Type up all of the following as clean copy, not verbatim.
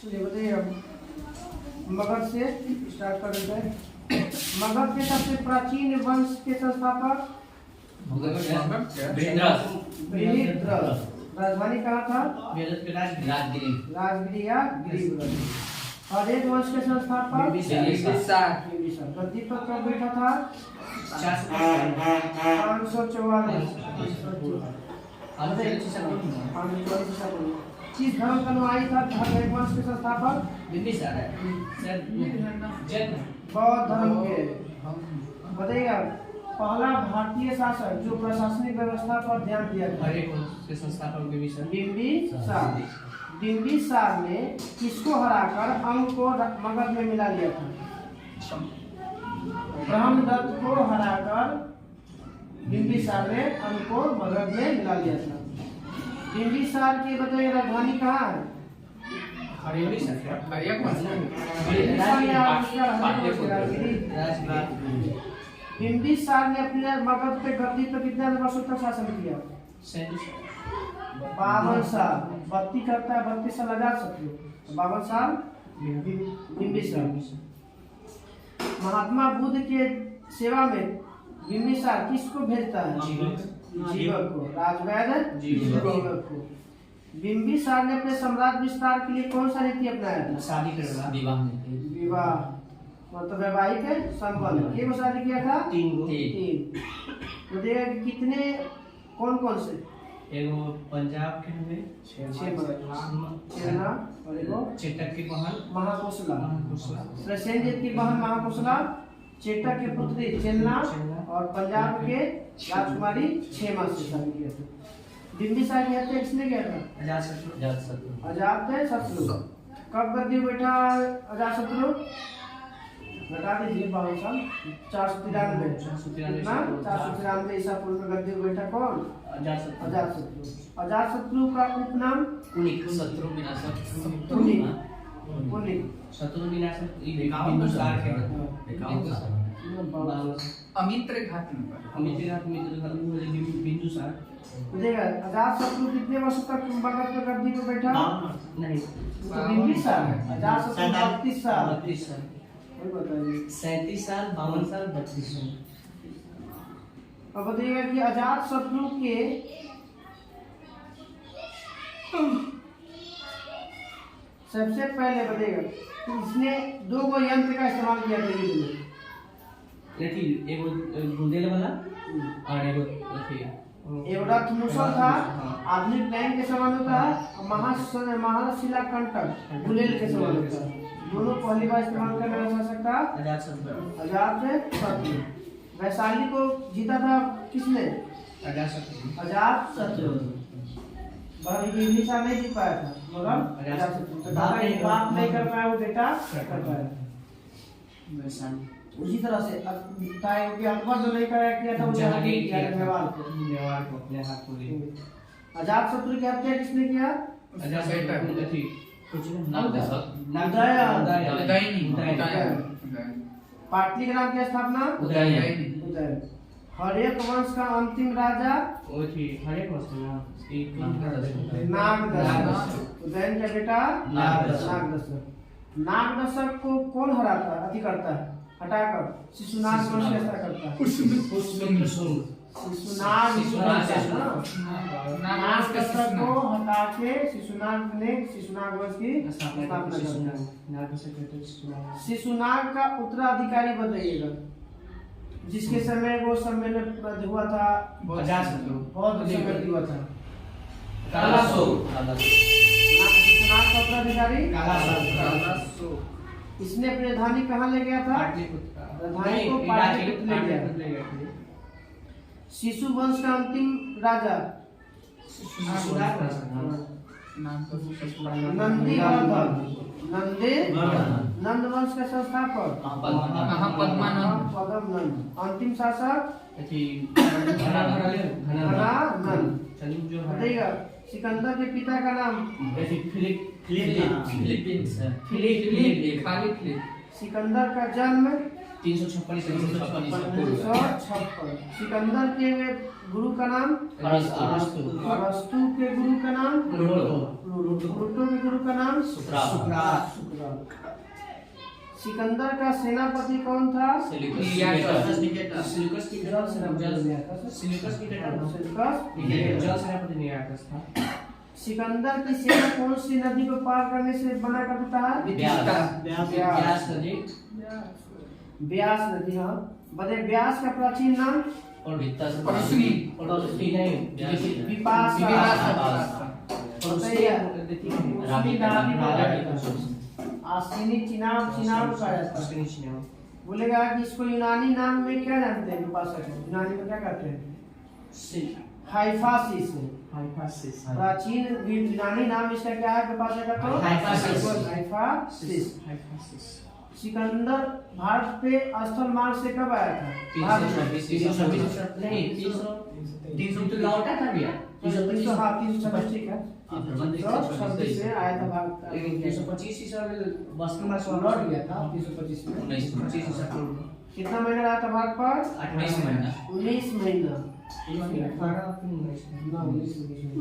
ये बताइए अब मगध से स्टार्ट कर देते हैं। मगध के सबसे प्राचीन वंश के संस्थापक वीरभद्र। राजधानी कहाँ था? राजगिरी या गिरिब्रज। और एक वंश के संस्थापक बिंबिसार। गद्दी पर कब बैठा था? 544। किस धर्म का अनुयायी था एक वंश के संस्थापक? बिंबिसार है बौद्ध धर्म के। बताइएगा पहला भारतीय शासक जो प्रशासनिक व्यवस्था पर ध्यान दिया था? के संस्थापक बिंबिसार। बिंबिसार ने किसको हराकर अंग को मगध में मिला लिया था? ब्रह्मदत्त को हराकर बिंबिसार ने अंग को मगध में मिला लिया था। बिंबिसार की बताइए राजधानी कहाँ है? बिंबिसार ने अपने मगध पे गद्दी पर कितने वर्षों तक शासन किया? 52 साल। 32 करता है 32 साल अजातशत्रु, 52 साल बिंबिसार। महात्मा बुद्ध के सेवा में बिंबिसार किसको भेजता है? जीवक को। राजवैद्य जीवक को। बिंबिसार ने अपने साम्राज्य विस्तार के लिए कौन सा नीति अपनाया था? शादी करना, विवाह मतलब वैवाहिक संबंध। ये शादी किया था? 3। तो देखिए कितने कौन कौन से? एगो पंजाब के में चेरना और एगो चेटक की बहन महाकोशला। प्रसेनजीत की बहन महाकोशला, चेटक के पुत्री चेलना और पंजाब के राजकुमारी क्षेमा से शादी किया था। बिंबिसार की हत्या किसने किया था? अजातशत्रु। कब गद्दी बैठा अजातशत्रु? बता दीजिए 52 साल। 493 ईसा पूर्व में गद्दी बैठा कौन? अजातशत्रु। अजातशत्रु का उपनाम? शत्रु विनाशक। अमित्र घात बिंदुसार। देखिए अजातशत्रु कितने वर्ष तक मगध पे गद्दी पे बैठा? नहीं, बिंबिसार अजातशत्रु 32 साल। 37 साल, 52 साल, 32 साल। अब बताइएगा कि अजातशत्रु के सबसे पहले बताइएगा इसने 2 यंत्र का इस्तेमाल किया था युद्ध में। एगो बुंदेल वाला और एगो रथमुसल था, आधुनिक टैंक के समान होता है, महाशिला कंटक गुलेल के समान होता है। दोनों पहली बार इस्तेमाल करने वाला शासक था अजातशत्रु। वैशाली को जीता था किसने? अजातशत्रु। बिंबिसार नहीं जीत पाया था मगर अजातशत्रु बाप नहीं कर पाया, वो बेटा कर पाया। उसी तरह से अकबर जो नहीं कराया किया था अजातशत्रु की हत्या किसने किया? पाटलिपुत्र की स्थापना उदयन। हर्यक वंश का अंतिम राजा नागदशक। उदयन का बेटा नागदशक। नागदशक को कौन करता है? हटाकर शिशुनाग वंश कैसा करता है? नागदशक को हटा के शिशुनाग वंश की स्थापना करता है। शिशुनाग का उत्तराधिकारी बताइएगा जिसके समय वो सम्मेलन हुआ था। बहुत समय हुआ था। शिशुनाग का उत्तराधिकारी इसने अपनी राजधानी कहाँ ले गया था? राजधानी को पाटलिपुत्र ले गया। शिशु वंश का अंतिम राजा नंद वंश का संस्थापक पद्मनंद। अंतिम शासक बताइएगा सिकंदर के पिता का नाम? सिकंदर का जन्म 356 ईसा पूर्व 356। सिकंदर के गुरु का नाम अरस्तु अरस्तु के गुरु का नाम प्लूटो के गुरु का नाम सुकरात। सिकंदर का सेनापति कौन था? सिलिकस की जल सेनापति नियाकस था। सिकंदर की सेना कौन सी नदी को पार करने से बना करता है? ब्यास नदी ब्यास नदी। हाँ, बताइए ब्यास का प्राचीन नाम? परसुनी विपाशा। बताइए आस्तीनी चिनाब चिनाब कहा जाता है। बोलेगा कि इसको यूनानी नाम में क्या जानते हैं? विपाशा को यूनानी में क्या कहते हैं? हाइफासिस। प्राचीन यूनानी नाम इसका क्या है? विपाशा का तो हाइफासिस। सिकंदर भारत पे स्थल मार्ग से कब आया था? 326 ठीक है। 326 में आया था भारत। 325 ईसा में वास्तव में लौट गया था 325 में। 1925 ईसा पूर्व कितना महीना रहा था भारत पर? 19 महीना 19 महीना।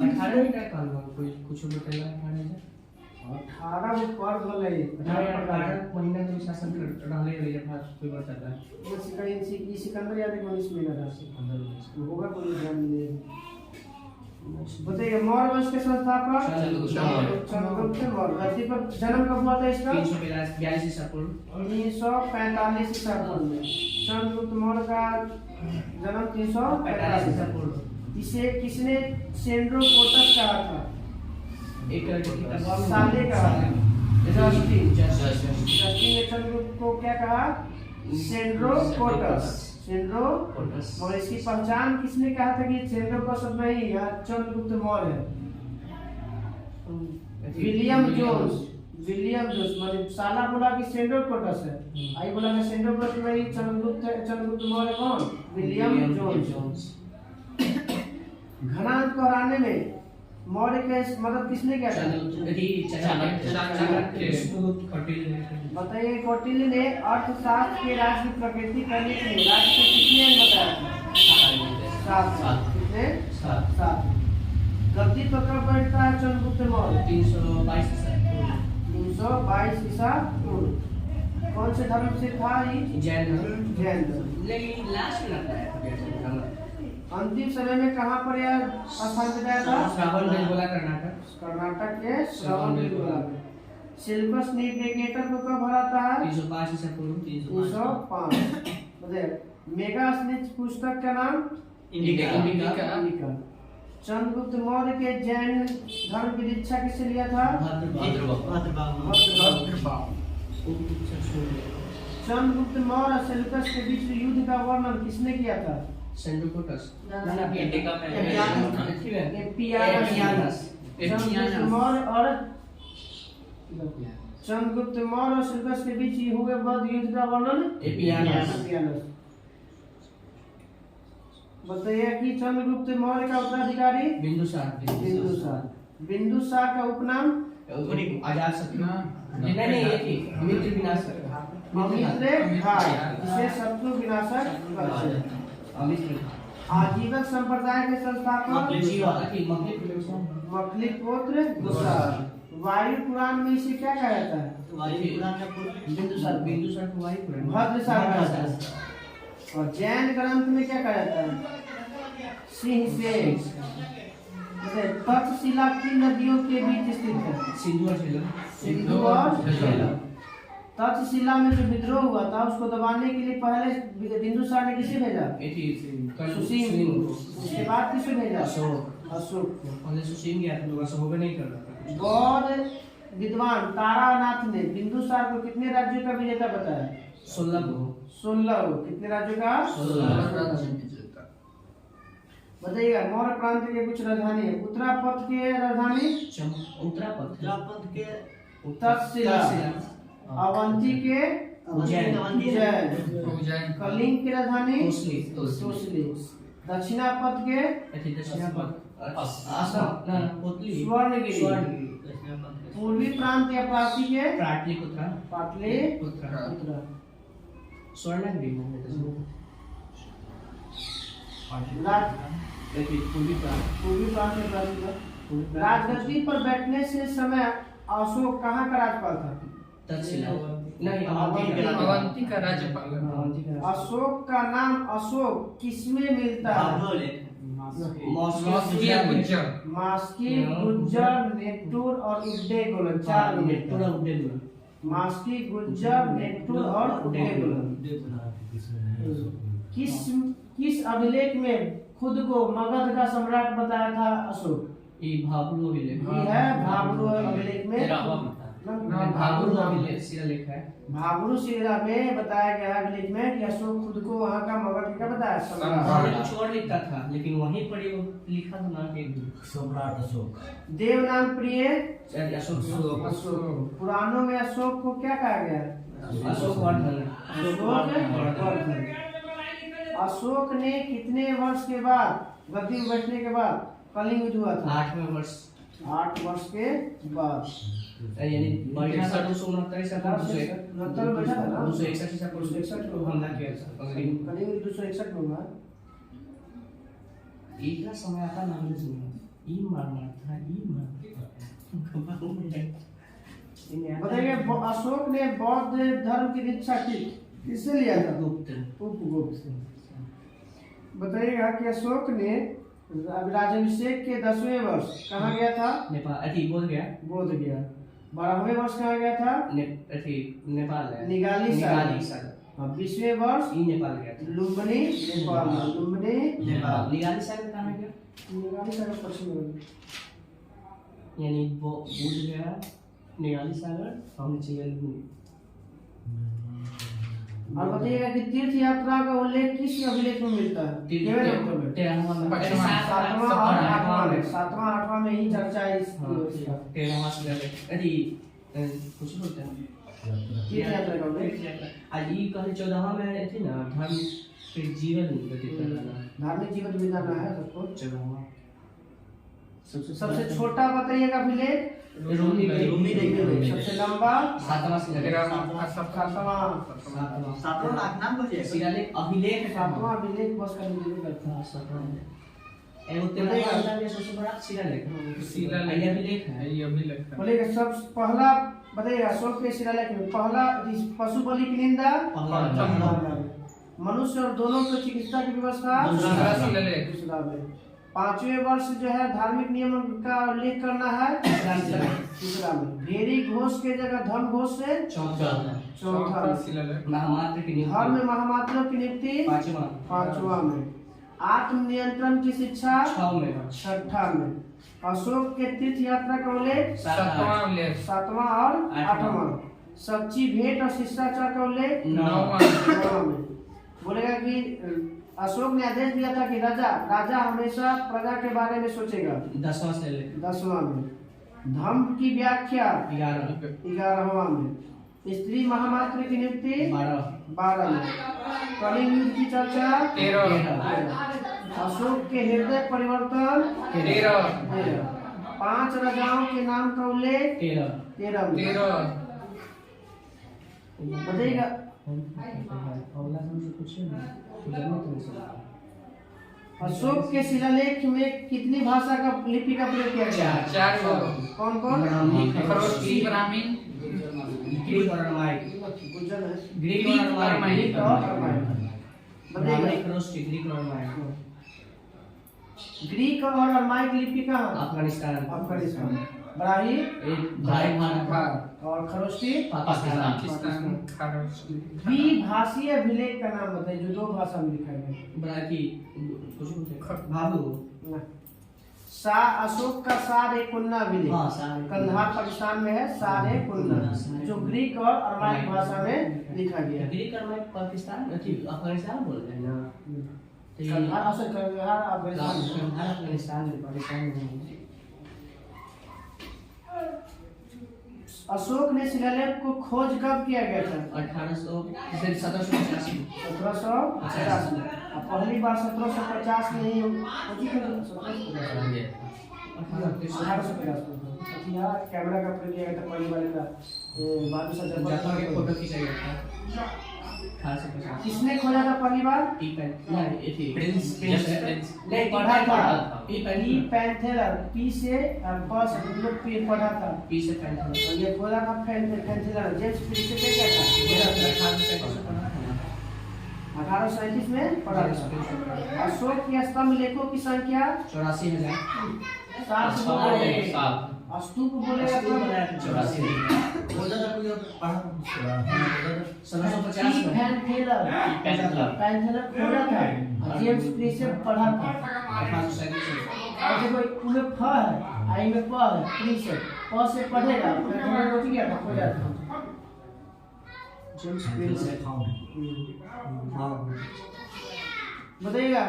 18 में क्या काल हुआ? कोई कुछ बताइए 18 में पर भले 18 महीना तो शासन कर रहले रही भारत कोई बताता है। वो सिकंदर याद है 19 महीना था। होगा कोई ध्यान नहीं। बताइए मौर्य वंश के संस्थापक चंद्रगुप्त मौर्य। धरती पर जन्म कब हुआ था इसका? 342 ईसा पूर्व 345 ईसा पूर्व में चंद्रगुप्त मौर्य का जन्म 345 ईसा पूर्व। इसे किसने सेंड्रोकोटस कहा था? एक साले कहा था। जस्टिन ने चंद्रगुप्त को क्या कहा? सेंड्रोकोटस। और इसकी पहचान किसने कहा था कि सेंड्रोकोटस नहीं है चंद्रगुप्त मौर्य है? William Jones. मतलब साला बोला कि सेंड्रोकोटस है, आई बोला कि सेंड्रोकोटस नहीं चंद्रगुप्त मौर्य कौन? William Jones. घनांक को हराने में मौर्य के मदद किसने किया था? बताइए कौटिल्य ने अर्थशास्त्र के राज्य की प्रकृति करने के लिए राज्य को कितने अंग बताया था? 7। कितने? 7। गद्दी पर कब बैठता है चंद्रगुप्त मौर्य? 322 ईसा पूर्व। कौन से धर्म से था ये? जैन धर्म। लेकिन लास्ट में लगता है अंतिम समय में कहाँ पर यह स्थान दिया था? श्रावण बेलगोला कर्नाटक के श्रावण बेलगोला में। सिलिकस नेविगेटर को कब हराता है? 305 ईसा पूर्व 305। बताइए मेगास्निच पुस्तक का नाम? इंडिका। चंद्रगुप्त मौर्य के जैन धर्म की दीक्षा किससे लिया था? चंद्रगुप्त मौर्य और सेल्यूकस के बीच युद्ध का वर्णन किसने किया था? सेंड्रोकोटस चंद्रगुप्त मौर्य और सेल्यूकस के बीच हुए युद्ध का वर्णन एपियानस। बताइए कि चंद्रगुप्त मौर्य का उत्तराधिकारी? बिंदुसार का उपनाम? अजातशत्रु मित्र विनाशक जिसे शत्रु विनाशक कहते हैं। आजीवक संप्रदाय के संस्थापक? मखलिपुत्र दूसरा। वायु पुराण में इसे क्या कहा जाता है? बिंदुसार को वायु पुराण भद्रसार कहा जाता है। और जैन ग्रंथ में क्या कहा जाता है? सिंह से। तक्षशिला किन नदियों के बीच स्थित है? सिंधु और झेलम। तक्षशिला में जो विद्रोह हुआ था उसको दबाने के लिए पहले बिंदुसार ने किसे भेजा? सुसीम। उसके बाद किसे भेजा? अशोक। बौद्ध विद्वान तारानाथ ने बिंदुसार को कितने राज्यों का विजेता बताया? 16। कितने राज्यों का? 16। बताइएगा मौर्य प्रांत के कुछ राजधानी है। उत्तरापथ के राजधानी? तक्षशिला। अवंती के? उज्जैन। कलिंग की राजधानी? तोसली। दक्षिणापथ के? स्वर्णगिरी। पूर्वी प्रांत या प्राची के पाटलिपुत्र पाटलिपुत्र स्वर्णगिरी में राज पूर्वी प्रांत पूर्वी प्रांत या प्राची का राजगद्दी पर बैठने से समय अशोक कहाँ का राज्यपाल था? तक्षशिला नहीं अवंती का राज्यपाल अशोक का नाम अशोक किसमें मिलता है? मॉस्की गुज्जर मास्की गुज्जर नेटूर और उड्डेगुलन चार में मिलता है। मास्की गुज्जर नेटूर और उड्डेगुलन किस अभिलेख में खुद को मगध का सम्राट बताया था अशोक? ये भाबरू अभिलेख ये है भाबरू अभिलेख में भाबरू अभिलेख शिलालेख है। भाबरू शिला में बताया गया है अभिलेख में कि अशोक खुद को वहाँ का मगध का बताया सम्राट। पहले कुछ और लिखता था लेकिन वहीं पर ये लिखा था ना कि सम्राट अशोक देव नाम प्रिय अशोक अशोक पुराणों में अशोक को क्या कहा गया है? अशोक वर्धन अशोक अशोक ने कितने वर्ष के बाद गद्दी में बैठने के बाद कलिंग युद्ध हुआ था? 8वें वर्ष 8 वर्ष के बाद यानी बैठा था 269 ईसा पूर्व 269 में बैठा था ना? 261 ईसा पूर्व 261 में हमला किया था अंग्रेज कलिंग युद्ध 261 में हुआ। एक का समय आता नाम ले सुनिए ई मारना था ई मार बताइए अशोक ने बौद्ध धर्म की दीक्षा की किससे लिया था? गुप्त उपगुप्त से। बताइएगा कि अशोक ने राज्याभिषेक के 10वें वर्ष कहाँ गया था? नेपाल बोध गया बोध गया। 12वें वर्ष कहाँ गया था? नेपाल है निगाली सागर। 20वें वर्ष नेपाल गया था लुम्बिनी नेपाल लुम्बिनी नेपाल निगाली सागर कहाँ गया? निगाली सागर पश्चिम में। यानी वो बोध गया निगाली सागर और नीचे और बताइएगा कि तीर्थ यात्रा का उल्लेख किस अभिलेख में मिलता है? केवल उत्तर में। 7वां और 8वां में ही चर्चा है इस कुछ बोलते हैं तीर्थ यात्रा का उल्लेख। आज ये कल 14वां में थी ना धर्म के जीवन व्यतीत करना धार्मिक जीवन बिताना है सबको। 14वां सबसे छोटा बताइएगा अभिलेख रोमी सबसे लंबा 7वां शिलालेख 7वां शिलालेख अभिलेख 7वां अभिलेख बस का निर्णय करता है। 7वां एगो तेरा में सबसे बड़ा शिलालेख अभिलेख है ये अभिलेख बोलेगा सब पहला बताइएगा अशोक के शिलालेख में पहला पशु बलि की निंदा, मनुष्य और दोनों की चिकित्सा की व्यवस्था दूसरा शिलालेख। दूसरा में 5वें वर्ष जो है धार्मिक नियम का उल्लेख करना है तीसरा में। भेरी घोष के जगह धन घोष से चौथा में। शिलालेख महामात्र की नियुक्ति धर्म में महामात्रों की नियुक्ति 5वां में। आत्म नियंत्रण की शिक्षा 6वां में। अशोक के तीर्थ यात्रा का उल्लेख 7वां और 8वां। सच्ची भेंट और शिष्टाचार का उल्लेख 9वां में। बोलेगा कि अशोक ने आदेश दिया था कि राजा हमेशा प्रजा के बारे में सोचेगा 10वां में। धर्म की व्याख्या 11वां में। स्त्री महामात्र की नियुक्ति 12 में। कलिंग युद्ध की चर्चा 13। अशोक के हृदय परिवर्तन 13। 5 राजाओं के नाम का उल्लेख 13 में। बताइएगा अशोक के शिलालेख में कितनी भाषा का लिपि का प्रयोग किया गया? 4 कौन? खरोष्टी ब्राह्मीण ग्रीक और अरमाइक ग्रीक और अरमाइक बताइएगा ग्रीक और अरमाइक लिपि कहाँ? अफगानिस्तान ब्राही भारत और खरोष्टी पाकिस्तान खरोष्टी। द्विभाषीय अभिलेख का नाम बताइए जो 2 भाषा में लिखा गया। अशोक का सार-ए-कुन्ना अभिलेख कंधार पाकिस्तान में है। सार-ए-कुन्ना जो ग्रीक और अरमाइक भाषा में लिखा गया। ग्रीक अरमाइक पाकिस्तान अफगानिस्तान बोल रहे हैं ना? अफगानिस्तान में अशोक ने शिलालेख को खोज कब किया गया था? 1785 पहली बार 1750 में ही अतिया कैमरा का प्रयोग किया गया था पहली बार का बाबू सा जाता के फोटो खींचा गया था खास से पचास किसने खोजा था पहली बार? नहीं ये थी प्रिंस नहीं पढ़ा था पी पैंथेलर पी से और प से हम लोग पी पढ़ा था पी से पैंथेलर और ये खोजा था पैंथेलर जेम्स प्रिंस से क्या था 1837 में पढ़ा था। अशोक के स्तंभ लेखों की संख्या 84,000 स्तूप बोलेगा तो 84 पैंथेलर खोजा था जेम्स प्रिंस से पढ़ा था। और देखो उनमें फ है आई में प है प्रिंस है प से पढ़ेगा पैंथेलर रोटी क्या था खोजा था जेम्स प्रिंस है। बताइएगा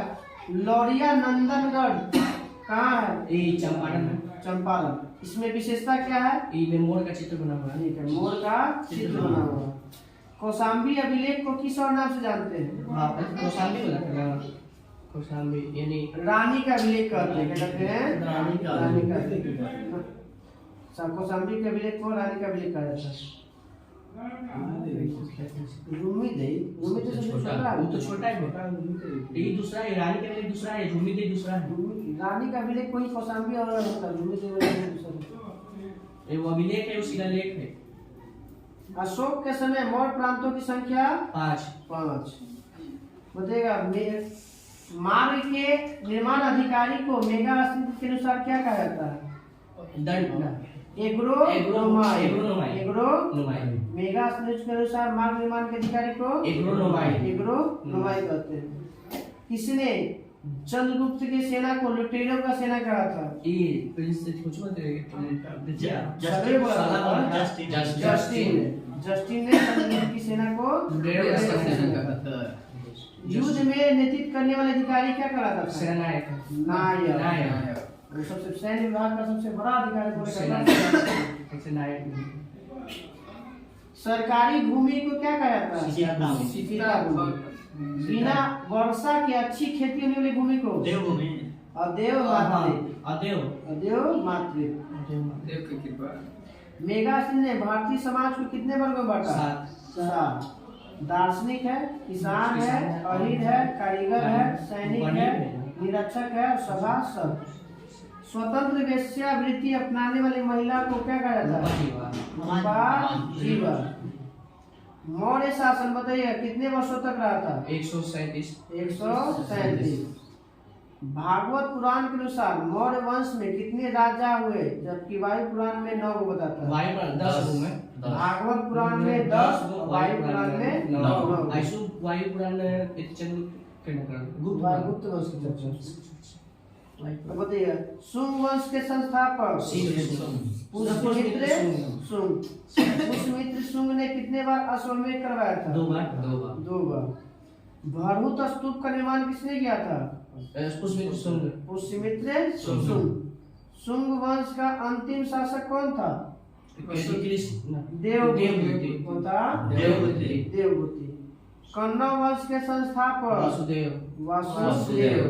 लौरिया नंदनगढ़ कहाँ है? ये चंपारण में चंपारण। इसमें विशेषता क्या है? ये मोर का चित्र बना हुआ है ठीक है मोर का चित्र बना हुआ है। कौशाम्बी अभिलेख को किस और नाम से जानते हैं? कौशाम्बी बोला था ना कौशाम्बी यानी रानी का अभिलेख कहते हैं। क्या कहते हैं? रानी का अभिलेख। कौशाम्बी के अभिलेख को रानी का अभिलेख कहा जाता है। रूमी दे रूमी तो सबसे छोटा है। वो तो छोटा है ये दूसरा है रानी का अभिलेख दूसरा है रूमी दे दूसरा है रानी का अभिलेख कोई कौशाम्बी और होता है रूमी दे दूसरा। ये वो अभिलेख है उसी का लेख है। अशोक के समय मौर्य प्रांतों की संख्या 5 बताइएगा मार्ग के निर्माण अधिकारी को मेगा अस्तित्व के अनुसार क्या कहा जाता है? दंड एग्रोनोमाई एग्रोनोमाई मेगा अस्तित्व के अनुसार मार्ग निर्माण के अधिकारी को एग्रोनोमाई कहते हैं। किसने चंद्रगुप्त की सेना को लुटेरों का सेना कहा था? ये प्रिंस कुछ मत जस्टिन ने चंद्रगुप्त की सेना को लुटेरों का सेना कहा था। युद्ध में नेतृत्व करने वाले अधिकारी क्या कहलाता था? सेनानायक नायक। वो सबसे सैन्य विभाग का सबसे बड़ा अधिकारी बोले सेनानायक। सरकारी भूमि को क्या कहा जाता है? शिथिला भूमि। बिना वर्षा की अच्छी खेती होने वाली भूमि को देवभूमि अदेव मातृ। देव की कृपा। मेगा सिंह ने भारतीय समाज को कितने वर्गों में बांटा? 7। दार्शनिक है, किसान है, अहिर है, कारीगर है, सैनिक है, निरीक्षक है, सभासद। स्वतंत्र वेश्यावृत्ति अपनाने वाली महिला को क्या कहा जाता है? जीवा। मौर्य शासन बताइए कितने वर्षों तक रहा था? 137 भागवत पुराण के अनुसार मौर्य वंश में कितने राजा हुए जबकि वायु पुराण में 9 को बताता है? वायु पुराण 10 में भागवत पुराण में 10 वायु पुराण में 9। आइसु वायु पुराण गुप्त वंश की चर्चा। तो बताइए शुंग वंश के संस्थापक पुष्यमित्र शुंग ने कितने बार अश्वमेध करवाया था? 2 बार। भरहुत स्तूप का निर्माण किसने किया था? पुष्यमित्र शुंग। शुंग वंश का अंतिम शासक कौन था? देवबुद्धि। कन्नौज वंश के संस्थापक वासुदेव।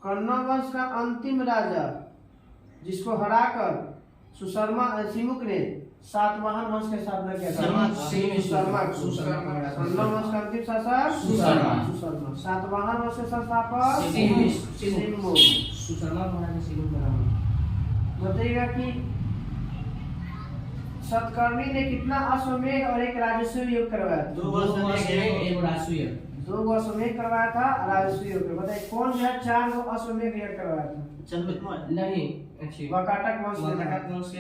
कन्नौज वंश का अंतिम राजा जिसको हराकर सुशर्मा ने सातवाहन वंश की स्थापना किया था। कन्नौज वंश का अंतिम शासक सुशर्मा। सातवाहन वंश के संस्थापक सुशर्मा बताइएगा कि सतकर्णी ने कितना अश्वमेध और एक राजस्व योग करवाया था? 2 अश्वमेध करवाया था राजस्व योग। बताइए कौन जो है 4 अश्वमेध योग करवाया था? नहीं वाकाटक वंश के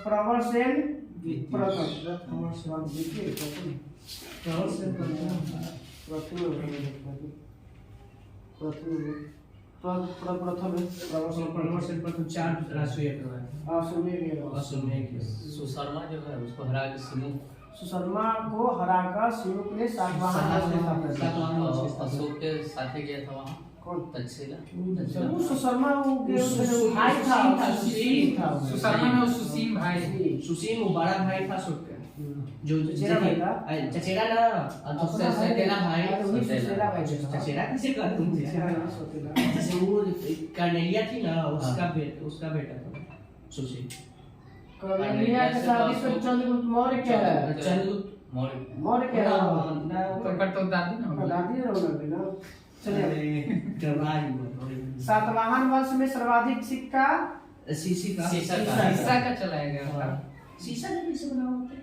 प्रवर सेन सुशर्मा जो है उसको हरा के सुशर्मा को हराकर सिमुक ने सातवाहन अशोक के साथे गया था वहाँ कौन? तक्षशिला। सुशर्मा भाई था सुशर्मा में सुसीम भाई। सुसीम वो बड़ा भाई था अशोक का जो चचेरा भाई था। चचेरा ना सचेरा भाई। चचेरा किसे कहते हैं? जैसे वो कर्नेलिया थी ना उसका बेटा था। सुशी कौलिया के शादी तो चंद्रगुप्त मौर्य के है। चंद्रगुप्त मौर्य के है। पर तो दादी ना होगी। दादी रहोगे ना। चलिए जवाई सातवाहन वंश में सर्वाधिक सिक्का शीशी का शीशा का चलाया गया था। शीशा कैसे बना होता है?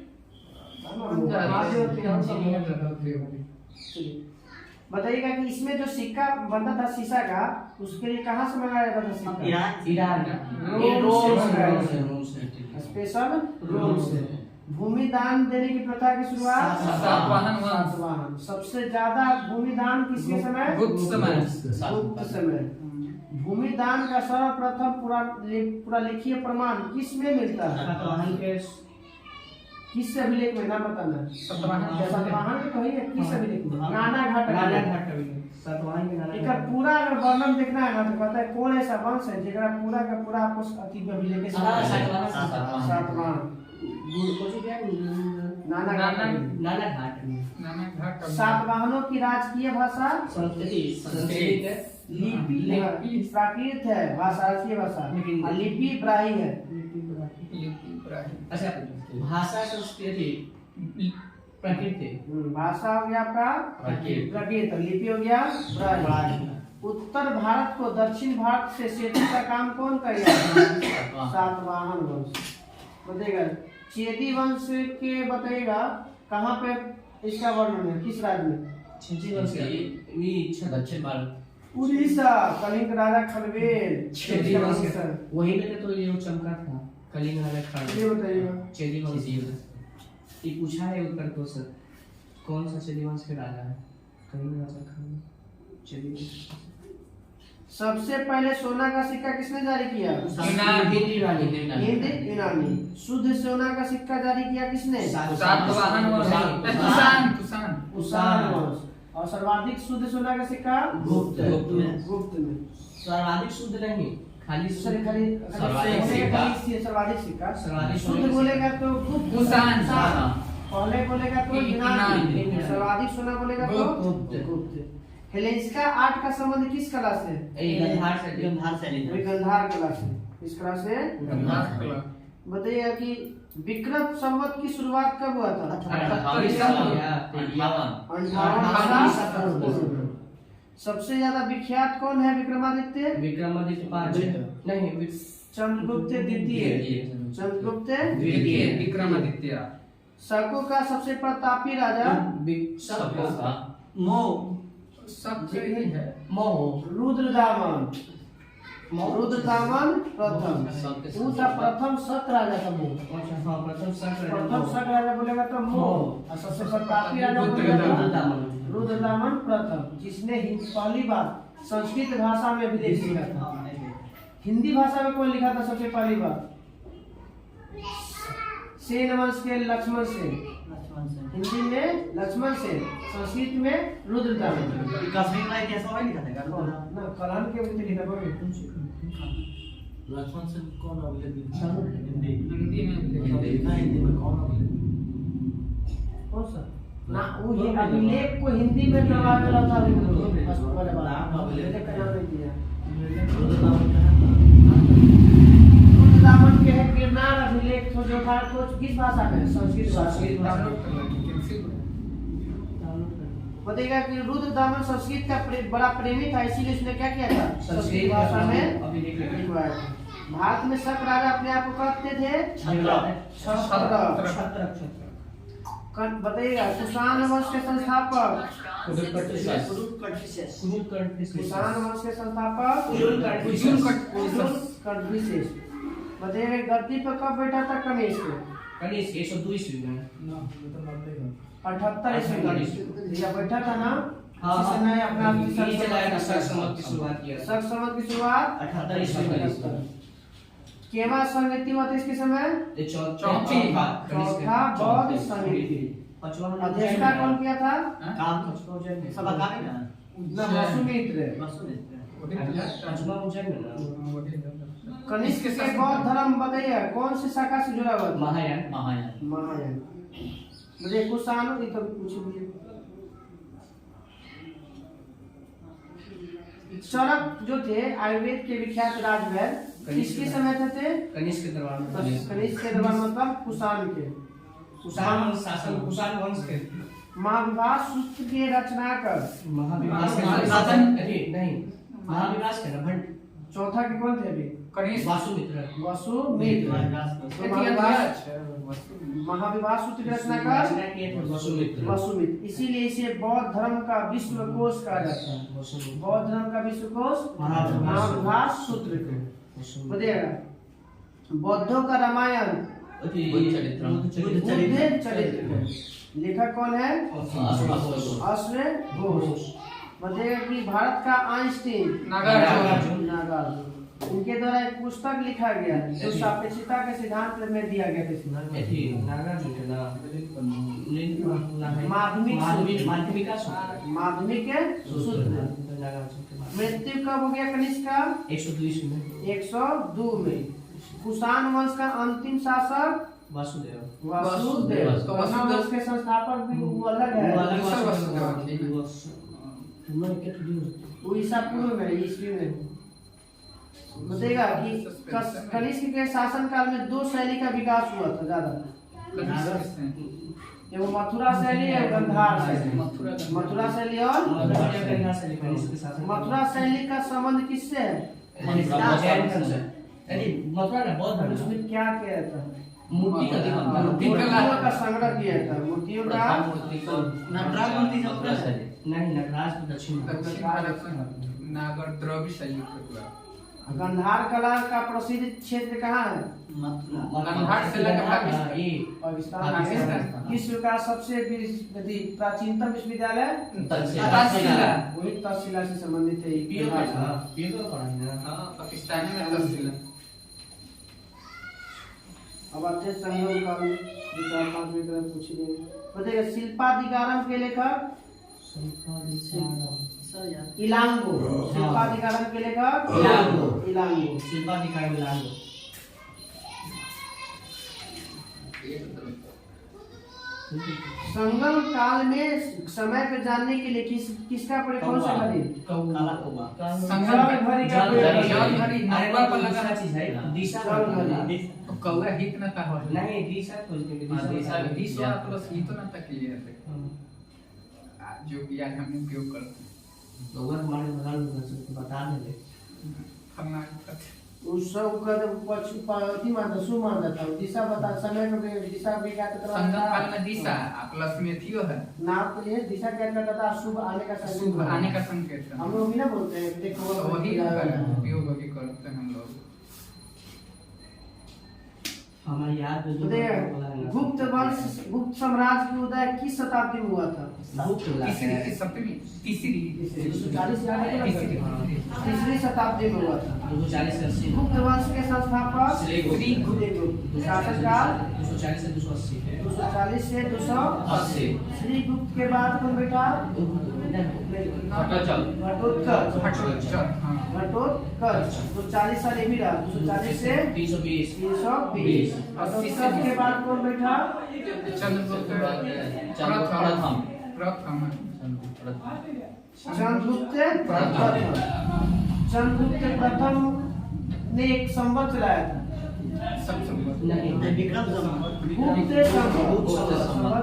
बताइएगा कि इसमें जो सिक्का बनता था शीशा का, उसके लिए कहाँ से मंगाया जाता था सिक्का? ईरान स्पेशल रोम से। भूमि दान देने की प्रथा की शुरुआत सातवाहन। सबसे ज्यादा भूमि दान किसके समय? गुप्त समय। गुप्त समय। भूमि दान का सर्वप्रथम पुरालेखीय प्रमाण किस में मिलता है? सातवाहन के किस अभिलेख में? नाम बताना। सातवाहन के कहिए किस अभिलेख में? नाना घाट सातवाहन के एक पूरा अगर वर्णन देखना है ना तो कहता है कौन ऐसा वंश है जेकरा पूरा का पूरा आपको अति अभिलेख के सातवाहन नाना घाट। सातवाहनों की राजकीय भाषा संस्कृत लिपि प्राकृत है भाषा, राजकीय भाषा। लिपि ब्राह्मी है। अच्छा भाषा संस्कृति प्राकृत भाषा हो गया आपका प्राकृत, लिपि हो गया ब्राह्मी। उत्तर भारत को दक्षिण भारत से सेतु का काम कौन करेगा? सातवाहन वंश। बताइएगा चेदी वंश के बताइएगा कहाँ पे इसका वर्णन है, किस राज्य में? चेदी वंश दक्षिण भारत उड़ीसा। कलिंग राजा खलबेल चेदी वंश वही में तो ये चमका था कलिंग राजा खलबेल। ये बताइएगा चेदी वंश ये पूछा है उत्तर को सर कौन सा चेदी वंश के राजा है? कलिंग राजा खलबेल चेदी वंश। सबसे पहले सोना का सिक्का किसने जारी किया? यूनानी। शुद्ध सोना का सिक्का जारी किया किसने? सातवाहन वंश। कुषाण वंश। और सर्वाधिक शुद्ध सोना का सिक्का गुप्त में। सर्वाधिक शुद्ध नहीं खाली सर्वाधिक सिक्का शुद्ध बोलेगा तो कुषाण। पहले बोलेगा तो यूनानी। सर्वाधिक सोना बोलेगा तो गुप्त। हेलेंसिका आर्ट का संबंध किस कला से? गंधार कला से। इस कला से बताइए कि विक्रम संवत की शुरुआत कब हुआ था? 58। सबसे ज्यादा विख्यात कौन है विक्रमादित्य? नहीं चंद्रगुप्त द्वितीय। विक्रमादित्य। शको का सबसे प्रतापी राजा सब यही है। रुद्रदामन प्रथम। वो था प्रथम शक राजा था। प्रथम शक राजा बोलेगा तो मोह। और सबसे प्रतापी राजा रुद्रदामन प्रथम, जिसने पहली बार संस्कृत भाषा में अभिलेख लिखा था। हिंदी भाषा में कौन लिखा था सबसे पहली बार? सेन वंश के लक्ष्मण सेन। हिंदी में लक्ष्मण सेन, संस्कृत में रुद्रदामन। कलाम के भी लिखा था। लक्ष्मण सेन कौन हिंदी में कौन सा ना वो ये अभिलेख को हिंदी में करवाने वाला था। रुद्रदामन के है गिरनार अभिलेख जो था तो किस भाषा में? संस्कृत भाषा। बताइएगा कि रुद्रदामन संस्कृत का बड़ा प्रेमी था, इसीलिए उसने क्या किया था? संस्कृत भाषा में लिखवाया था। भारत में शक राजा अपने आप को कहते थे बताइएगा कुषाण वंश के संस्थापक कटविशेष। बताइएगा गद्दी पर कब बैठा था कनिष्क? 102 ईस्वी में 78 ईस्वी में जब बैठा था ना इस समय अपना शक संवत की शुरुआत किया। शक संवत की शुरुआत 78 ईस्वी में। केवा समिति हुआ था इसके समय? चौथा बौद्ध समिति। अध्यक्षता कौन किया था? कनिष्क के बौद्ध धर्म बताइए कौन सी शाखा से जुड़ा हुआ था? महायान। मुझे कुषाण की तो कुछ चरक जो थे आयुर्वेद के विख्यात राजवैद्य, किसके समय थे? कनिष्क के दरबार में कनिष्क के दरबार मतलब कुषाण के। कुषाण शासन कुषाण वंश के महाविभास सूत्र के रचनाकार महाविभास के महाविभास नहीं महाविभास के ना चौथा के कौन थे अभी? कनिष्क वासुमित्र वसुमित्र। तो महाविभास सूत्र के रचनाकार वसुमित्र वसुमित्र। इसीलिए इसे बौद्ध धर्म का विश्वकोश कहा जाता है। बौद्ध धर्म का विश्वकोश महाविभास सूत्र को बताइएगा। बौद्धों का रामायण बुद्ध चरित्र लेखक कौन है? अश्वघोष। बताइएगा कि भारत का आइंस्टीन नागार्जुन। उनके द्वारा एक पुस्तक लिखा गया जो सापेक्षता के सिद्धांत में दिया गया था। माध्यमिक सूत्र। मृत्यु कब हो गया कनिष्क का? 102 में। कुषाण वंश का अंतिम शासक वासुदेव। कुषाण वंश के संस्थापक भी वो अलग है। वो ईसा पूर्व में ईस्वी में। बताइएगा कि कनिष्क के शासन काल में 2 शैली का विकास हुआ था ज्यादा। एगो मथुरा शैली और गांधार शैली। मथुरा शैली और मथुरा शैली का संबंध किससे है? मथुरा ना बौद्ध धर्म उसमें क्या किया था? मूर्तियों का संग्रह किया था। मूर्तियों का नहीं नटराज तो दक्षिण नागर द्रव्य शैली का। गंधार कला का प्रसिद्ध क्षेत्र कहाँ है? गंधार से लगा पाकिस्तान। विश्व का सबसे प्राचीनतम विश्वविद्यालय वही तक्षशिला से संबंधित है। पाकिस्तान में तक्षशिला। अब आते हैं संगम काल में 4-5 तरह पूछ लेंगे। बताइए शिल्पाधिकारम के लेखक इलांगो। शिल्पाधिकारम के लेखक इलांगो। शिल्पाधिकारम इलांगो। संगम काल में समय को जानने के लिए किसका प्रयोग? कौन सा घड़ी? संगम घड़ी का जल घड़ी नंबर पर लगा चीज है दिशा घड़ी। कौवा हित न था नहीं दिशा खोज के दिशा प्लस हित न था क्लियर है जो कि आज हम उपयोग करते हैं। लोगों हमारे भगवान बता दे फलना उस सब का पक्षी पाती मानता सु मानता था। दिशा बता समय को दिशा भी क्या करता संगम काल में दिशा प्लस में थियो है नाम के लिए दिशा क्या करता था? शुभ आने का संकेत। शुभ आने का संकेत है। हम लोग भी ना बोलते हैं देखो वही उपयोग भी करते हैं हम लोग। हमारी याद गुप्त वंश गुप्त साम्राज्य का उदय किस शताब्दी में हुआ था? तीसरी शताब्दी में हुआ था। 240 गुप्त वंश के संस्थापक शासनकाल 240 से 280। श्री गुप्त के बाद कौन बैठा? घटोत्कच। 240 साल ये भी रहा। 240 से 320। घटोत्कच के बाद कौन बैठा? चंद्रगुप्त प्रथम ने एक संवत चलाया था। विक्रम गुप्त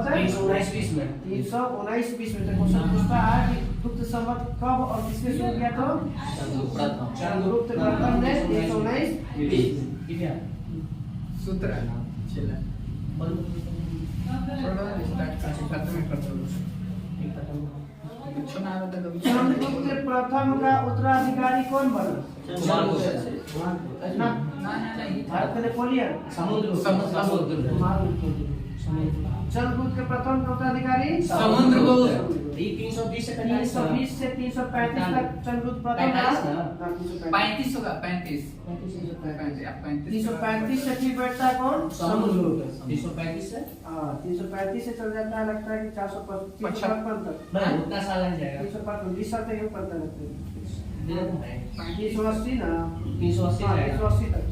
319 बीस में क्वेश्चन पूछता है कि गुप्त संवत कब और किसने शुरू किया था? चंद्रगुप्त प्रथम ने 319 सूत्र चंद्रगुप्त प्रथम का उत्तराधिकारी कौन बना? भारत का नेपोलियन। चंद्रगुप्त के प्रथम का उत्तराधिकारी समुद्रगुप्त। 320 से 335 तक चंद्रगुप्त प्रथम का 35 होगा 35 335 से फिर बैठता है कौन? समुद्रगुप्त। 335 से चल जाता है लगता है कि 455 तक। उतना साल लग जाएगा 355 20 साल तक पड़ता लगता है। 380 ना 380 जाएगा 380 तक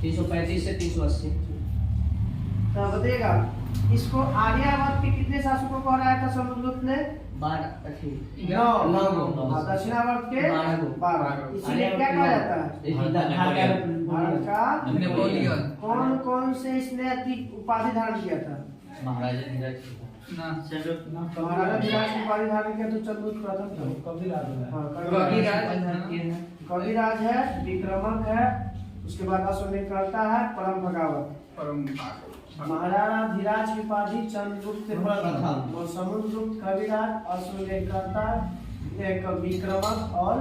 335 से 380। तो बताइएगा इसको आर्यावर्त के कितने शासकों को हराया था समुद्रगुप्त ने? 12 नौ गो। और दक्षिणावर्त के 12 गो। 12। इसीलिए क्या कहा जाता है भारत का नेपोलियन। कौन कौन से इसने उपाधि धारण किया था? महाराजा धीरज ना महाराजा धीराज की उपाधि धारण किया तो चंद्रगुप्त प्रथम था। कविराज है, विक्रमक है, उसके बाद अश्वमेधकर्ता है, परम भगावत। परम महाराजा धीराज की उपाधि चंद्रगुप्त प्रथम और समुद्रगुप्त, कविराज, अश्वमेधकर्ता, एक विक्रमक और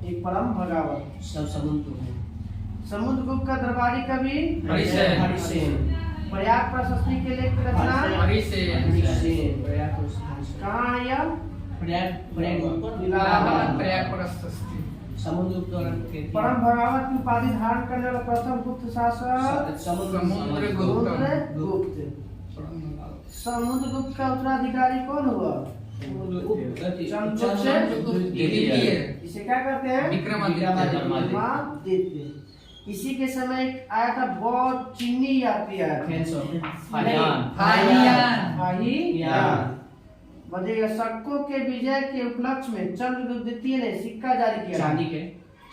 एक परम भगावत। सब समुद्र समुद्रगुप्त का दरबारी कवि हरिसेन। हरिसेन। प्रयाग प्रशस्ति के लेख की रचना हरिसेन। कहाँ है यह? प्रयाग इलाहाबाद। प्रयाग प्रशस्ति। समुद्रगुप्त और के परम भगावत की उपाधि धारण करने वाला प्रथम गुप्त शासक समुद्रगुप्त। समुद्रगुप्त का उत्तराधिकारी कौन हुआ? चंद्रगुप्त द्वितीय। इसे क्या कहते हैं? विक्रमादित्य। इसी के समय एक आया था बहुत चीनी यात्री आया था। फाहियान। बताइएगा शकों के विजय के उपलक्ष्य में चंद्रगुप्त द्वितीय ने सिक्का जारी किया।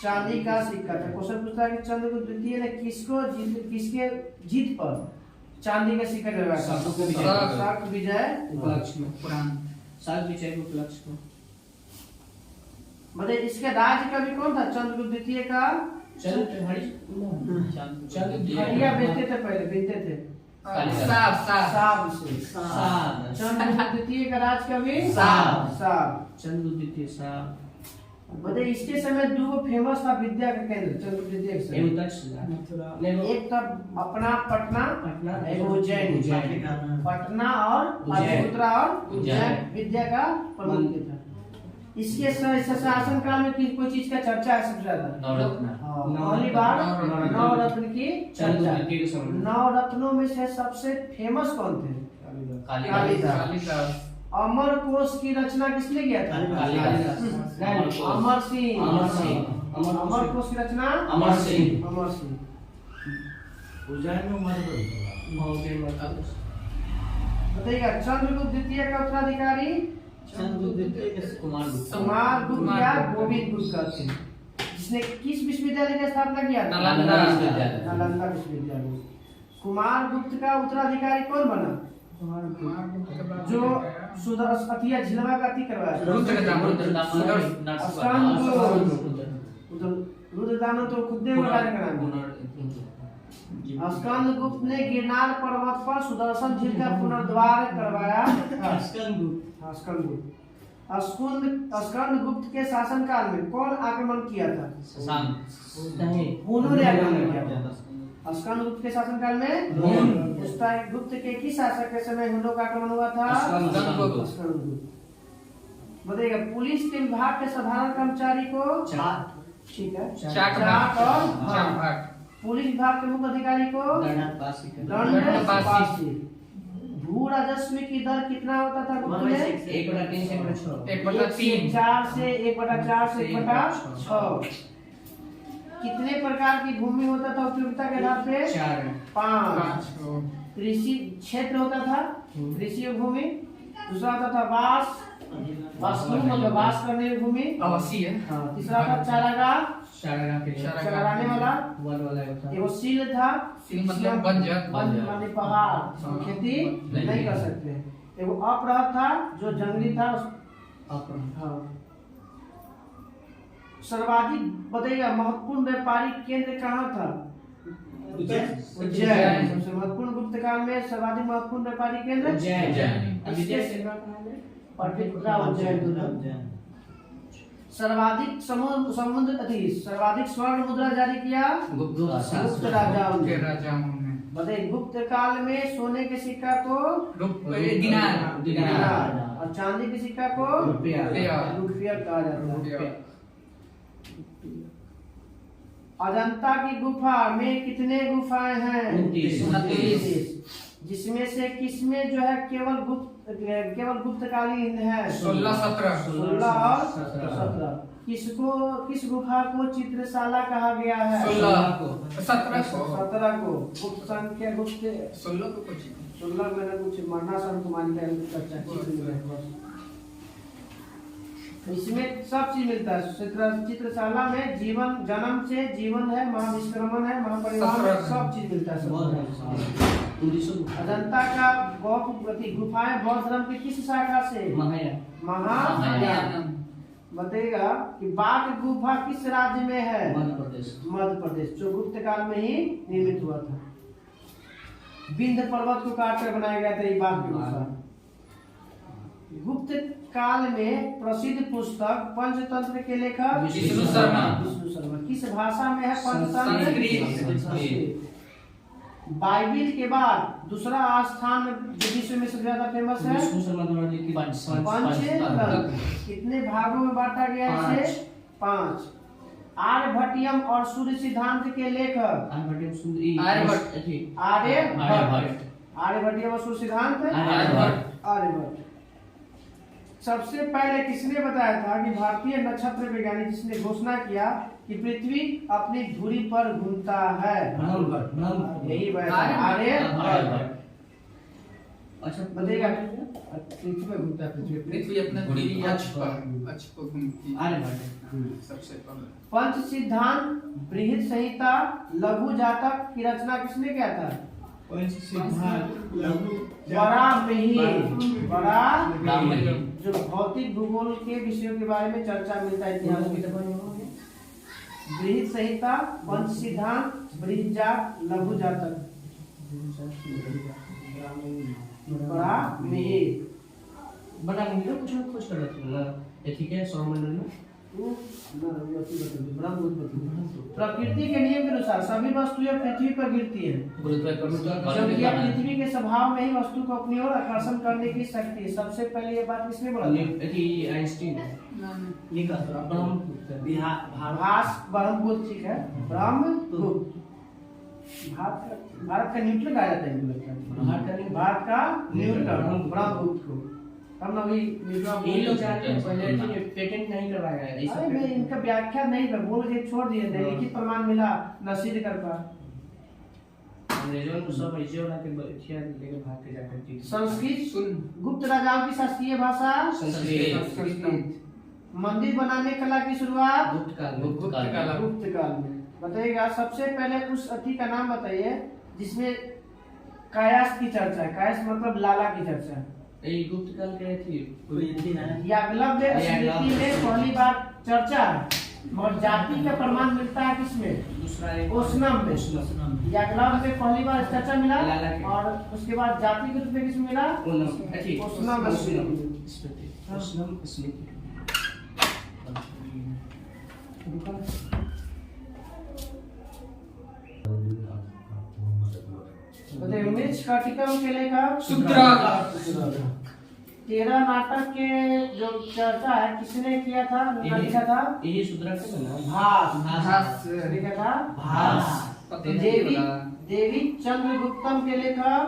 चांदी का सिक्का था। क्वेश्चन पूछता है कि चंद्रगुप्त द्वितीय ने किसके जीत पर चांदी का सिक्का लगाया? शक विजय उपलक्ष्य में शक विजय के उपलक्ष्य में। मतलब इसके राज्य कवि कौन था चंद्रगुप्त द्वितीय का? हरिया बेचते थे, पहले बेचते थे साब से। चंद्रगुप्त द्वितीय का राज कवि साब। चंद्रगुप्त द्वितीय साब। बताइए इसके समय दो फेमस था विद्या का केंद्र चंद्रगुप्त द्वितीय के समय। एक था अपना पटना, एक उज्जैन। पटना और पाटलिपुत्र और उज्जैन विद्या का प्रमुख था। इसके शासन काल में कोई चीज का चर्चा है सबसे ज्यादा? पहली बार नवरत्न की चर्चा। नवरत्नों में से सबसे फेमस कौन थे? कालिदास। अमर कोश की रचना किसने किया था? अमर सिंह। अमर कोश की रचना अमर सिंह। बताइएगा चंद्रगुप्त द्वितीय का उत्तराधिकारी कुमार गुप्त या गोविंद गुप्त कहते हैं, जिसने किस विश्वविद्यालय की स्थापना किया? नालंदा विश्वविद्यालय। कुमार गुप्त का उत्तराधिकारी कौन बना? जो अतिया झिलवा का अति करवाया। रुद्रदानो तो खुद ने बताया का नाम। स्कंदगुप्त ने गिरनार पर्वत पर सुदर्शन झील का पुनर्द्वार करवाया। स्कंदगुप्त के शासनकाल में कौन आक्रमण किया था? हुनों ने आक्रमण किया था। स्कंदगुप्त के शासनकाल में गुप्त के किस शासक के समय हुनों का आक्रमण हुआ था? स्कंदगुप्त। बताइएगा पुलिस के विभाग के साधारण कर्मचारी को ठीक है चाक और पुलिस विभाग के मुख्य अधिकारी को दंडपासी। भू राजस्व की दर कितना होता था गुप्त में? 1/3 से 1/3। 4 से 1/4 से 1/6। कितने प्रकार की भूमि होता था उपयोगिता के आधार पे? 5। कृषि क्षेत्र होता था, कृषि भूमि। दूसरा होता था वास्तु मतलब वास करने की भूमि। तीसरा था चारागाह, चराने वाला। एगो सील था, मतलब बंजर पहाड़, खेती नहीं कर सकते। एगो अपरह था जो जंगली था। सर्वाधिक बताइएगा महत्वपूर्ण व्यापारिक केंद्र कहाँ था? उज्जैन। सबसे महत्वपूर्ण गुप्त काल में सर्वाधिक महत्वपूर्ण व्यापारिक केंद्र उज्जैन। सर्वाधिक सर्वाधिक स्वर्ण मुद्रा जारी किया गुप्त राजाओं ने। बताइए गुप्त काल में सोने के सिक्का को दिनार और चांदी के सिक्का को रुपया कहा जाता है। अजंता की गुफा में कितने गुफाएं हैं? 29। जिसमें से किसमें जो है केवल गुप्तकालीन है? 16 और 17। किस गुफा को चित्रशाला कहा गया है? 17 को। गुप्त संख्या गुप्त 16 मैंने कुछ मरना संकुमारी का चर्चा की। इसमें सब चीज मिलता है। चित्रशाला में जीवन, जन्म से जीवन है, महाविश्रमण है, महापरिवार है, सब चीज मिलता है। अजंता का गुफाएं बौद्ध धर्म की किस शाखा से? महायान। बताएगा कि बाघ गुफा किस राज्य में है? मध्य प्रदेश, जो गुप्त काल में ही निर्मित हुआ था। विंध्य पर्वत को काट कर बनाया गया था ये बाघ गुफा। गुप्त काल में प्रसिद्ध पुस्तक पंचतंत्र के लेखक विष्णु शर्मा। किस भाषा में है पंचतंत्र? संस्कृत। बाइबिल के बाद दूसरा स्थान जो विश्व में सबसे ज्यादा फेमस है पंचतंत्र। कितने भागों में बांटा गया है इसे? 5। आर्यभट्टियम और सूर्य सिद्धांत के लेखक? आर्यभट्टियम और सूर्य सिद्धांत आर्यभट्ट। सबसे पहले किसने बताया था कि भारतीय नक्षत्र वैज्ञानिक जिसने घोषणा किया कि पृथ्वी अपनी धुरी पर घूमता है? यही आर्यभट्ट। अच्छा बताइएगा, पृथ्वी पर घूमता है, पृथ्वी अपने अक्ष पर घूमती है। सबसे पहले पंच सिद्धांत, बृहद संहिता, लघु जातक की रचना किसने किया था? बराहमिहिर, जो भौतिक भूगोल के विषयों के बारे में चर्चा मिलता है इतिहास की। बृहद संहिता, पंच सिद्धांत, बृहद जात, लघु जातक। बराहमिहिर कुछ खोज कर रहे ना, ये ठीक है। सौरमंडल में प्रकृति के नियम के अनुसार सभी वस्तुएं पृथ्वी पर गिरती हैं, क्योंकि पृथ्वी के स्वभाव में ही वस्तु को अपनी ओर आकर्षण करने की शक्ति है। सबसे पहले ये बात किसने बोला? आइंस्टीन। ब्रह्मगुप्त, ठीक है, ब्रह्मगुप्त। भारत का न्यूटन कहा जाता है, भारत का न्यूटन ब्रह्मगुप्त को। हम अभी ये लोग चाहते हैं पहले पेटेंट नहीं करवाया है। अरे मैं इनका व्याख्या नहीं कर बोल के छोड़ दिए थे, लिखित प्रमाण मिला न सिद्ध कर पा। अंग्रेजों को सब ऐसे वाला के बच्चियां लेके भाग के जाकर थी। संस्कृत गुप्त राजाओं की शास्त्रीय भाषा संस्कृत। मंदिर बनाने कला की शुरुआत गुप्त काल में। बताइएगा सबसे पहले उस अति का नाम बताइए जिसमें कायास की चर्चा है। कायास मतलब लाला की चर्चा है। ये गुप्त काल के थी याग्लव्य स्मृति में पहली बार चर्चा है। और जाति का प्रमाण मिलता है किसमें? दूसरा ओसनम में। याग्लव्य में पहली बार चर्चा मिला और उसके बाद जाति के रूप में किसमें मिला? ओसनम स्मृति। मृच्छकटिकम के लेखक शूद्रक। 13 नाटक के जो चर्चा है किसने किया था? लिखा था ये शूद्रक है ना। भास लिखा था भास। देवी चंद्रगुप्तम के लेखक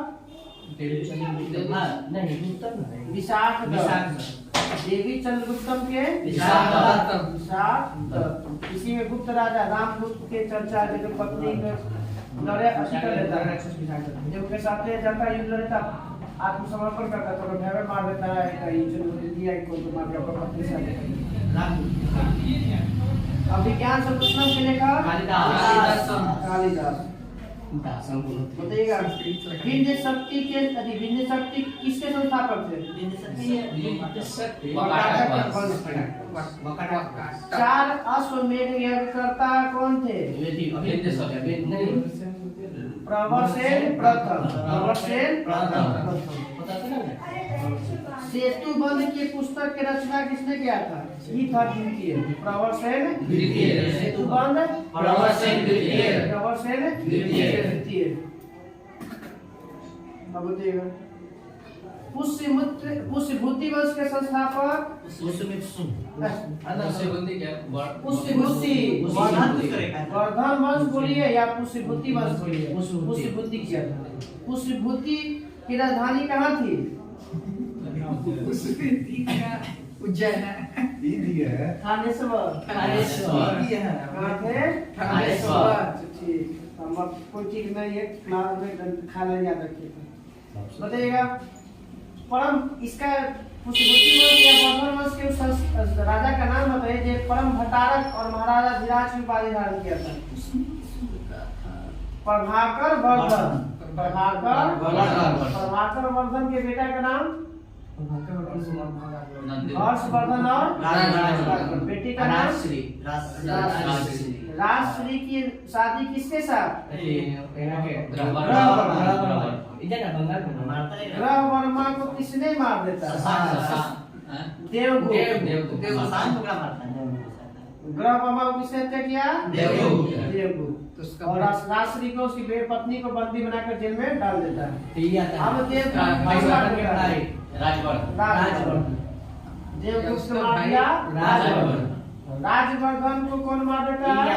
नहीं गुप्तम नहीं, विशाख। देवी चंद्रगुप्तम के विशाख। इसी में गुप्त राजा रामगुप्त के चर्चा है, जो पत्नी लड़े कर लेता है, जो के साथ जाता युद्ध रहता, आत्मसमर्पण करता है, तो भैरव मार देता है, कहीं दिया को तो मार के पत्नी से अब विज्ञान सर्वोत्तम के लेखक कालिदास। बताइएगा विंध्य शक्ति किसके संस्थापक थे? 4 अश्वमेध यज्ञकर्ता कौन थे? प्रवरसेन प्रथम। सेतु बंध की पुस्तक की रचना किसने किया था? ये था द्वितीय प्रवरसेन द्वितीय। सेतु बंध प्रवरसेन द्वितीय। अब बताइएगा पुष्यभूति वंश के संस्थापक वर्धन वंश बोलिए या पुष्यभूति वंश बोलिए? पुष्यभूति किया था। पुष्यभूति की राजधानी कहाँ थी? उज्जैन। थानेश्वर। कहाँ थे? ठीक, हम अब कोई ठीक नहीं है, क्लास में खाना याद रखिएगा। बताइएगा परम इसका पुष्पवती वंश या वर्धन वंश के उस राजा का नाम बताइए जो परम भट्टारक और महाराजा धीराज की उपाधि धारण किया था। प्रभाकर वर्धन। प्रभाकर वर्धन के बेटा का नाम हर्षवर्धन और बेटी का नाम राजश्री की शादी किसके साथ? ग्रह वर्मा को किसने मार देता? देवगुप्त। ग्रह वर्मा को किसने हत्या किया? देवगुप्त। और राजश्री को उसकी पत्नी को बंदी बनाकर जेल में डाल देता है। अब देवगुप्त को मार दिया राजवर्धन। राजवर्धन को कौन मार देता है?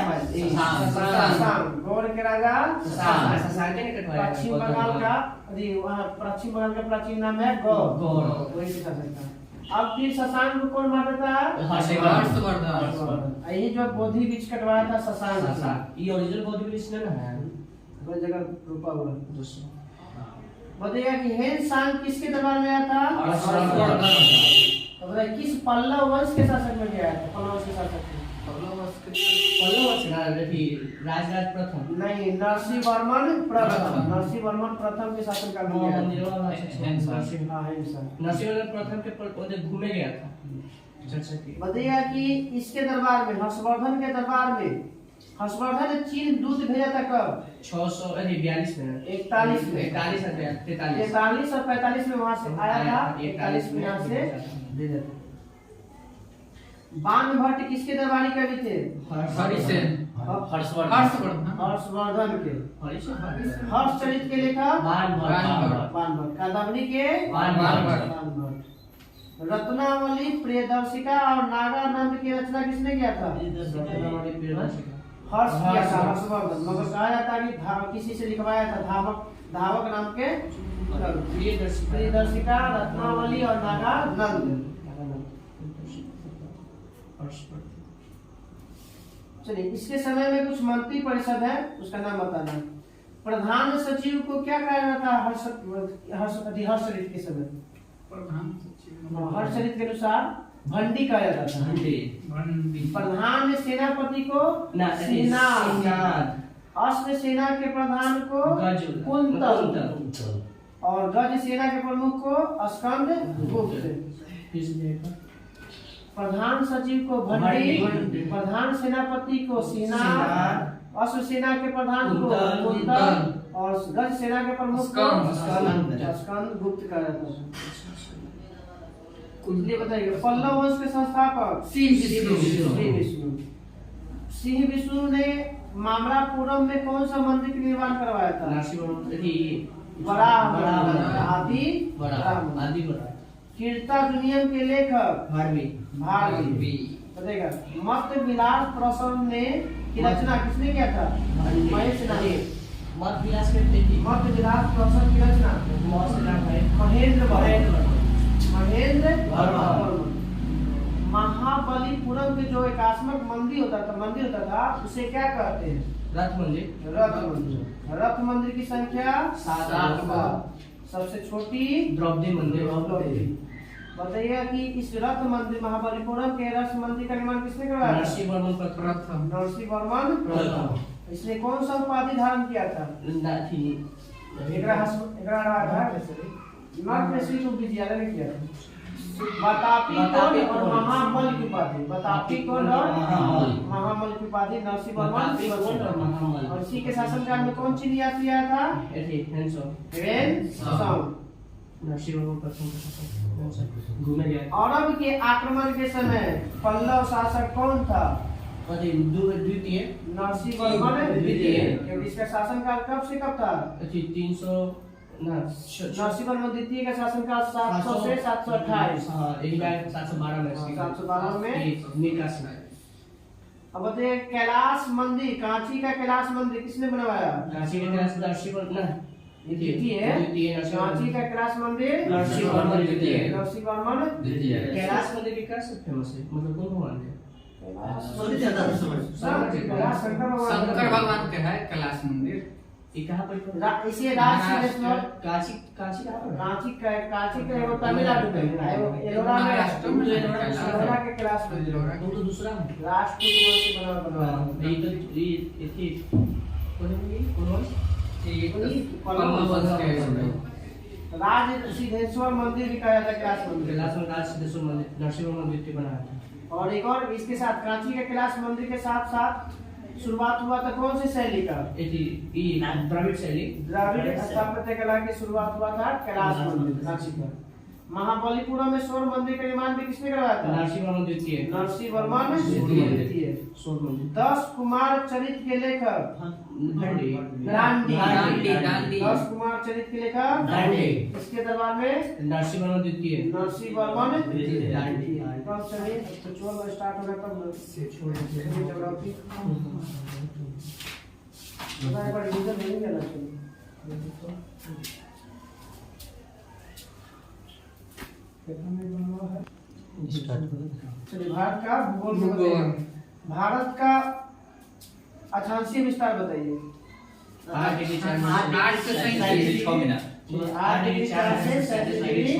शशांक। गौड़ के राजा पश्चिम बंगाल का पश्चिम बंगाल का प्राचीन नाम है गौड़। वही से कर सकता है। अब फिर शशांक को कौन मार देता है? हर्षवर्धन। ये जो बोधि वृक्ष कटवाया था शशांक, ये ओरिजिनल बोधि वृक्ष ना है, वो जगह रुपा हुआ दूसरा। बताइएगा कि हेन सांग किसके दरबार में आया था? तो बताइए किस पल्लव वंश के शासक में गया था? पल्लव वंश के शासक में राजराज प्रथम नहीं, नरसिंह वर्मन प्रथम। नरसिंह वर्मन प्रथम के शासन काल में गया था। नरसिंह प्रथम के घूमे गया था। बताइएगा कि इसके दरबार में हर्षवर्धन के दरबार में हर्षवर्धन ने चीन दूध भेजा था कब? 642 में 41 में 43 और 45 में वहां से आया था। 41 में यहाँ से भेजा था। बाण भट्ट किसके दरबारी कवि थे? हर्षवर्धन के। हर्षचरित के लेखक बाण भट्ट। कादम्बरी के बाण भट्ट। रत्नावली, प्रियदर्शिका और नागानंद की रचना किसने किया था? हर्ष किया था हर्षवर्धन। मगर कहा जाता है कि किसी से लिखवाया था, धावक नाम के। प्रियदर्शिका, रत्नावली और नागानंद। चलिए, इसके समय में कुछ मंत्री परिषद है, उसका नाम बताना। प्रधान सचिव को क्या कहा जाता है हर्षचरित के समय? हर्षचरित के अनुसार भंडी कहा जाता था। प्रधान सेनापति को अश्व सेना के प्रधान को कुंतल और गज सेना के प्रमुख को स्कंद गुप्त। प्रधान सचिव को भंडी, प्रधान सेनापति को सेना, अश्व सेना के प्रधान को कुंतल और गज सेना के प्रमुख को स्कंद गुप्त कहा जाता है। बताइए पल्लव वंश के संस्थापक सिंह विष्णु ने मामरापुरम में कौन सा मंदिर का निर्माण करवाया था? कीर्तनियम के लेखक भारवी। बताइएगा मत विलास प्रसन्न ने की रचना किसने किया था? महेश ने। मत विलास प्रसन्न की रचना महेंद्र वर्मन। महाबलीपुरम के जो एकात्मक मंदिर होता था उसे क्या कहते हैं? रथ मंदिर। रथ मंदिर की संख्या 7। सबसे छोटी द्रौपदी मंदिर। बताइए कि इस रथ मंदिर महाबलीपुरम के रथ मंदिर का निर्माण किसने करवाया? नरसिंह वर्मन प्रथम। इसने कौन सा उपाधि धारण किया था? बतापी और महामल की उपाधि। बतापी कौन और महामल की उपाधि नरसिंह वर्मन। और इसी के शासनकाल में कौन सी नियात किया था? अरब के आक्रमण के समय पल्लव शासक कौन था? द्वितीय नरसिंह वर्मन द्वितीय। इसका शासनकाल कब से कब था? 300 नरसिंह वर्मन द्वितीय का शासनकाल 700 से 728। 712 में। अब बताइए कैलाश मंदिर, कांची का कैलाश मंदिर किसने बनवाया? कांची का कैलाश नरसिंह वर्मन द्वितीय। कांची का कैलाश मंदिर नरसिंह वर्मन द्वितीय। कैलाश मंदिर की क्या फेमस है? मतलब कौन भगवान है? शंकर भगवान के है कैलाश मंदिर। ये कहाँ पर? इसे राज सिद्धेश्वर कांची कांची कहाँ पर? कांची का एगो तमिलनाडु में है, एगो एलोरा में महाराष्ट्र में एलोरा के क्लास में वो तो दूसरा है। राष्ट्र से बना ये तो ये थी कौन है ये? कौन है? ये पल्लव वंश के राज सिद्धेश्वर मंदिर भी कहा जाता है कैलाश मंदिर। कैलाश में राज सिद्धेश्वर मंदिर नरसिंह मंदिर के बनाया था। और एक और इसके साथ कांची के कैलाश मंदिर के साथ साथ शुरुआत हुआ था कौन सी शैली का? ये द्रविड़ शैली। द्रविड़ स्थापत्य कला की शुरुआत हुआ था कैलाश मंदिर कांची का। महाबलीपुरम में स्वर्ण मंदिर का निर्माण भी किसने करवाया था? नरसिंह मंदिर की है। नरसिंह वर्मा ने स्वर्ण मंदिर। 10 कुमार चरित के लेखक दांडी दांडी 10 कुमार चरित के लेखक दांडी इसके दरबार में नरसिंह मंदिर की है। नरसिंह वर्मा ने दांडी कब चलिए तो चोर स्टार्ट होगा तब छोड़ देंगे ज्योग्राफी बताए पर रिवीजन नहीं करना चाहिए। चलिए भारत का भूगोल। भारत का अक्षांशीय विस्तार बताइए। 8 डिग्री 4 आठ से 37 मिनट। 8 डिग्री 4 से 37 डिग्री।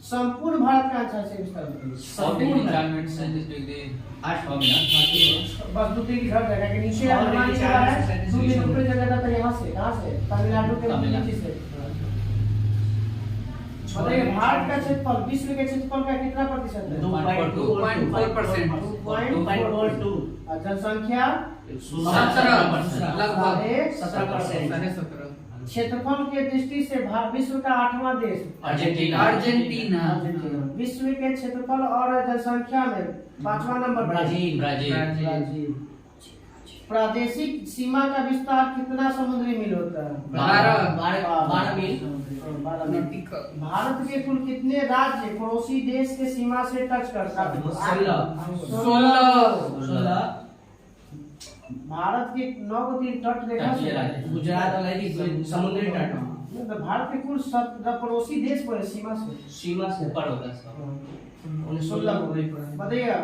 संपूर्ण भारत का अक्षांशीय विस्तार बताइए। 100 डिग्री 4 मिनट 37 डिग्री 8 मिनट। बस 2 डिग्री घट जाएगा कि नीचे अनुमान क्या है 2 डिग्री ऊपर चला जाता है। यहाँ से कहाँ से? तमिलनाडु के नीचे से। बताइए भारत का क्षेत्रफल विश्व के क्षेत्रफल का कितना प्रतिशत है? 2.4%। 2.42। और जनसंख्या 17 लगभग 17%। क्षेत्रफल के दृष्टि से विश्व का 8वां देश अर्जेंटीना। विश्व के क्षेत्रफल और जनसंख्या में 5वां नंबर ब्राजील। प्रादेशिक सीमा का विस्तार कितना समुद्री मील होता है? 12 मील। 12 मील। भारत के कुल कितने राज्य पड़ोसी देश के सीमा से टच करता है? 16। भारत के 9 को 3 तट रेखा से गुजरात वाला समुद्री तट। तो भारत के कुल पड़ोसी देश पर सीमा से ऊपर होगा सब। 16 बताइएगा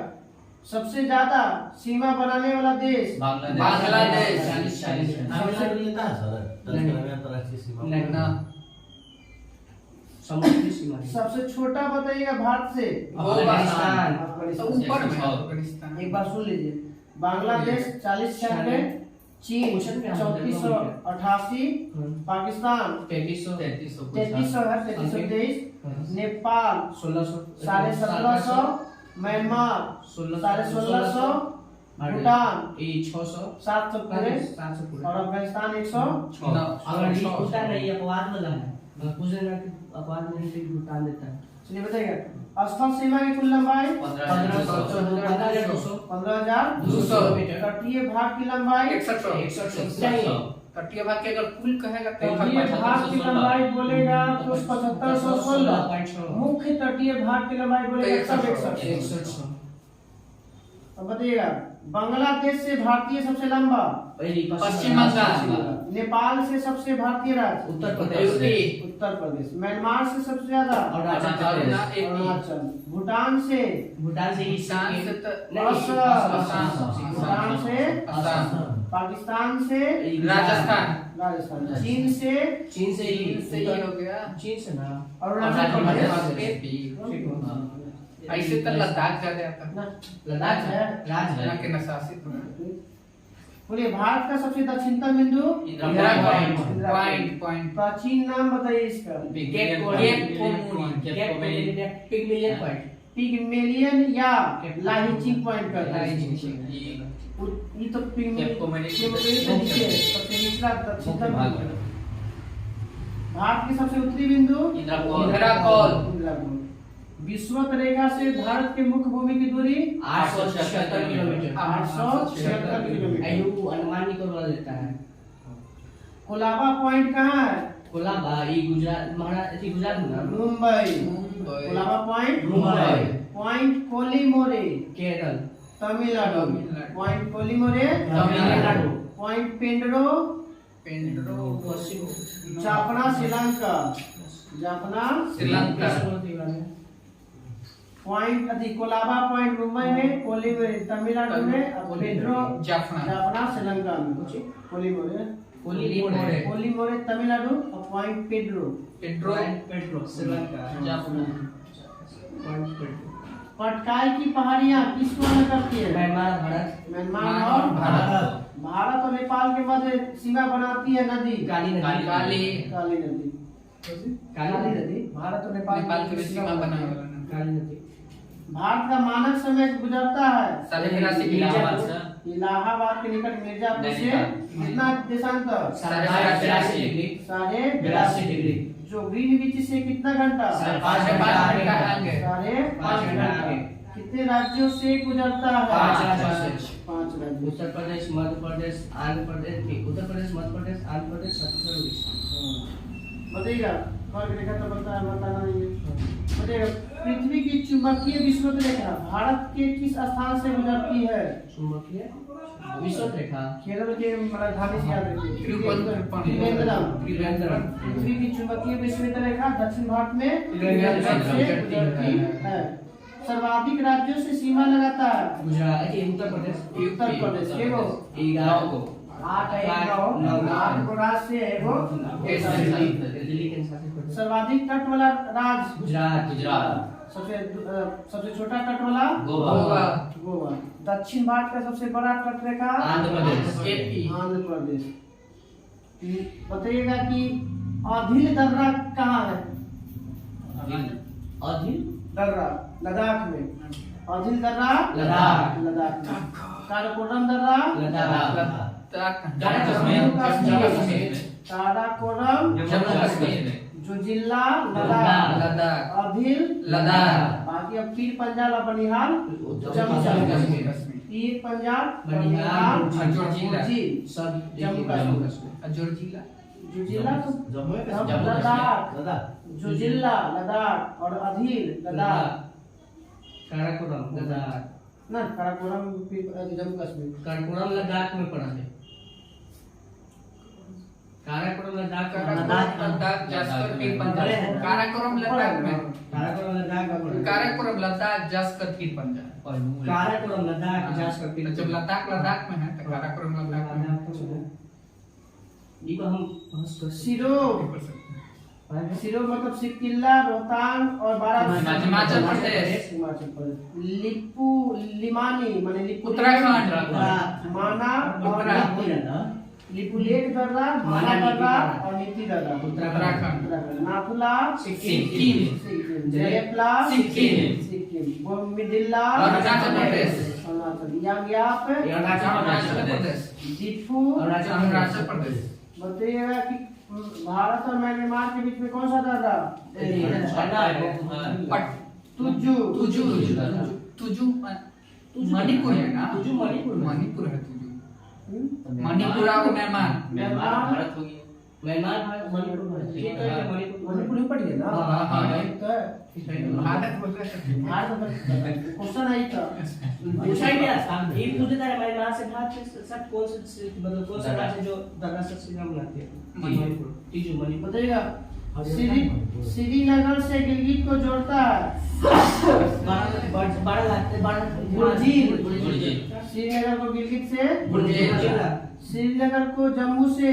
सबसे ज्यादा सीमा बनाने वाला देश? बांग्लादेश 40 समुद्री सीमा। सबसे छोटा बताइएगा भारत से? अफगानिस्तान। तो ऊपर में अफगानिस्तान। एक बार सुन लीजिए। बांग्लादेश 4096, चीन 3488, पाकिस्तान 3323, नेपाल 1750, म्यांमार 1650, भूटान 700 पूरे और अफगानिस्तान 100। अगर ये भूटान नहीं अपवाद वाला है कुछ दिन अपवाद नहीं तो भूटान देता है। चलिए बताइएगा स्थल सीमा की कुल लंबाई 15,200 मीटर। तटीय भाग की लंबाई 6100। तटीय भाग के अगर कुल कहेगा तो तटीय भाग की लंबाई बोलेगा तो 7516। मुख्य तटीय भाग की लंबाई बोलेगा 161। अब बताइएगा बांग्लादेश से भारतीय सबसे लंबा? पश्चिम बंगाल। नेपाल से सबसे भारतीय राज्य? उत्तर प्रदेश। उत्तर प्रदेश। म्यांमार से सबसे ज्यादा? अरुणाचल। भूटान से? ईशान से भूटान से? पाकिस्तान से? राजस्थान। चीन से ये हो गया। चीन से ना अरुणाचल प्रदेश। ऐसे तो लद्दाख ज्यादा आता है। लद्दाख है राज्य यहाँ के नशासित बोलिए भारत का सबसे दक्षिणतम बिंदु? पॉइंट। प्राचीन नाम बताइए इसका? पिगमेलियन या लाहिचिंग पॉइंट का? ये तो सबसे निचला दक्षिणतम भारत की सबसे उत्तरी बिंदु? इंद्राकोल। विषुवत रेखा से भारत के मुख्य भूमि की दूरी? 876 किलोमीटर। 876 किलोमीटर। अनुमान निकल देता है। कोलाबा पॉइंट कहाँ है? कोलाबा ये गुजरात में Mumbai. Colaba point Mumbai. Point Calimere Kerala Tamil Nadu. Point Calimere Tamil Nadu. Point Pedro Jaffna Sri Lanka. Point Colaba point Mumbai में, कोलिमोरे तमिलनाडु में, पेंड्रो जाफना श्रीलंका में। कोलिमोरे कोलिमोरे तमिलनाडु और point Pedro petro Sri Lanka Japan Patkai की पहाड़ियाँ किस को अलग करती है? म्यांमार म्यांमार और भारत और नेपाल के मध्य सीमा बनाती है नदी काली नदी काली काली नदी भारत और नेपाल नेपाल के बीच सीमा बना हुआ है। काली नदी भारत का मानक समय गुजरता है 83 किलोमीटर इलाहाबाद के निकट मिर्जापुर से कितना देशांतर? 82 डिग्री जो ग्रीनविच से कितना घंटा? 5 घंटा आगे 5.5 घंटा कितने राज्यों से गुजरता है? 5 राज्यों से। 5 राज्यों। उत्तर प्रदेश मध्य प्रदेश आंध्र प्रदेश उत्तर प्रदेश मध्य प्रदेश आंध्र प्रदेश छत्तीसगढ़ उड़ीसा बताइएगा वर्ग रेखा तो बताना नहीं है। बताइएगा पृथ्वी की चुंबकीय विषुवत रेखा भारत के किस स्थान से गुजरती है? चुंबकीय विषुवत रेखा केरल के राजधानी से याद रखिए त्रिवेंद्रम। त्रिवेंद्रम पृथ्वी की चुंबकीय विषुवत रेखा दक्षिण भारत में त्रिवेंद्रम से गुजरती है। सर्वाधिक राज्यों से सीमा लगाता है गुजरात उत्तर प्रदेश उत्तर प्रदेश के वो 11 को 8 को राज्य से है वो दिल्ली के शासित प्रदेश सर्वाधिक तट वाला राज्य गुजरात सबसे छोटा तट वाला गोवा दक्षिण भारत का सबसे बड़ा तट रेखा आंध्र प्रदेश आंध्र प्रदेश बताइएगा कि अधील दर्रा कहाँ है? अधील दर्रा लद्दाख में अधील दर्रा लद्दाख में काराकोरम दर्रा काराकोरम जम्मू कश्मीर जो जिला लद्दाख अधील लद्दाख बाकी अब पीर पंजाब और बनिहाल जम्मू कश्मीर पीर पंजाब बनिहाल, जॉर्जिया सब जम्मू कश्मीर जॉर्जिया जो जिला तो जम्मू लद्दाख जो जिला लद्दाख और अधील लद्दाख काराकोरम लद्दाख ना काराकोरम जम्मू कश्मीर काराकोरम लद्दाख में पड़ा है काराकोरम लद्दाख लद्दाख जास्कर पीर पंजाब काराकोरम लद्दाख में काराकोरम लद्दाख में पड़ा काराकोरम लद्दाख जास्कर पीर पंजाब काराकोरम लद्दाख जास्कर पीर जब लद्दाख में है तो काराकोरम लद्दाख में ये हम बहस कर सिरो मतलब सिक्किला रोहतांग और बाराबंकी हिमाचल प्रदेश लिपू लिमानी माने लिपू उत्तराखंड माना और लिपुलेख दर्रा माना दर्रा और नीति दर्रा उत्तराखंड नाथुला सिक्किम जयपला सिक्किम बोमिडिल्ला अरुणाचल प्रदेश यांग्याप अरुणाचल प्रदेश जिफू अरुणाचल प्रदेश बताइएगा कि भारत और म्यांमार के बीच में कौन सा दर्रा? तुजू मणिपुर है ना तुजू मणिपुर है मणिपुर और म्यांमार म्यांमार मणिपुर मणिपुर में पड़ गया ना भारत बोल रहे क्वेश्चन आई था पूछा ही नहीं था ये पूछता है म्यांमार से भारत से सब कौन से मतलब कौन सा राज्य जो दर्रा से सीमा बनाते हैं मणिपुर तीजू मणिपुर बताइएगा श्रीनगर से गिलगित को जोड़ता है श्रीनगर को गिलगित से श्रीनगर को जम्मू से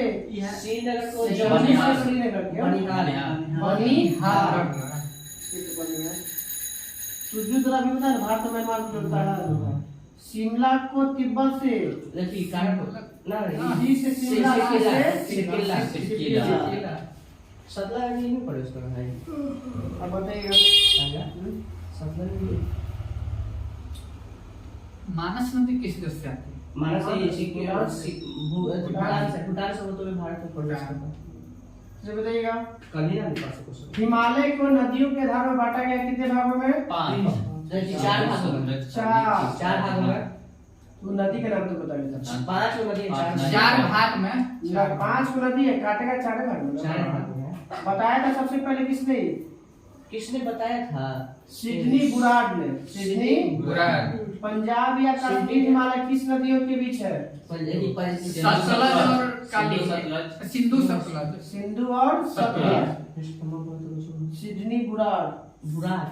श्रीनगर को जम्मू से श्रीनगर बनिहाल तुझू तरह भी बता भारत और म्यांमार को जोड़ता है शिमला को तिब्बत से देखिए कारण ना जी से शिमला सतला नहीं पड़े उसका है अब बताइएगा सतला मानस नदी किस देश से आती है? मानस भूटान से होते हुए भारत में प्रवेश करता है बताइएगा कल ही ना निकाल सको हिमालय को नदियों के आधार पर बांटा गया कितने भागों में? 4 भागों में 4 भागों में तो नदी का नाम तो बता देता 5 नदी 4 भाग में 5 नदी है काटेगा 4 भाग में 4 भाग में बताया था सबसे पहले किसने बताया था सिडनी बुराड ने सिडनी पंजाब या कश्मीर हिमालय किस नदियों के बीच है? सतलज और काली सिंधु और Sutlej Sydney Burrard Burrard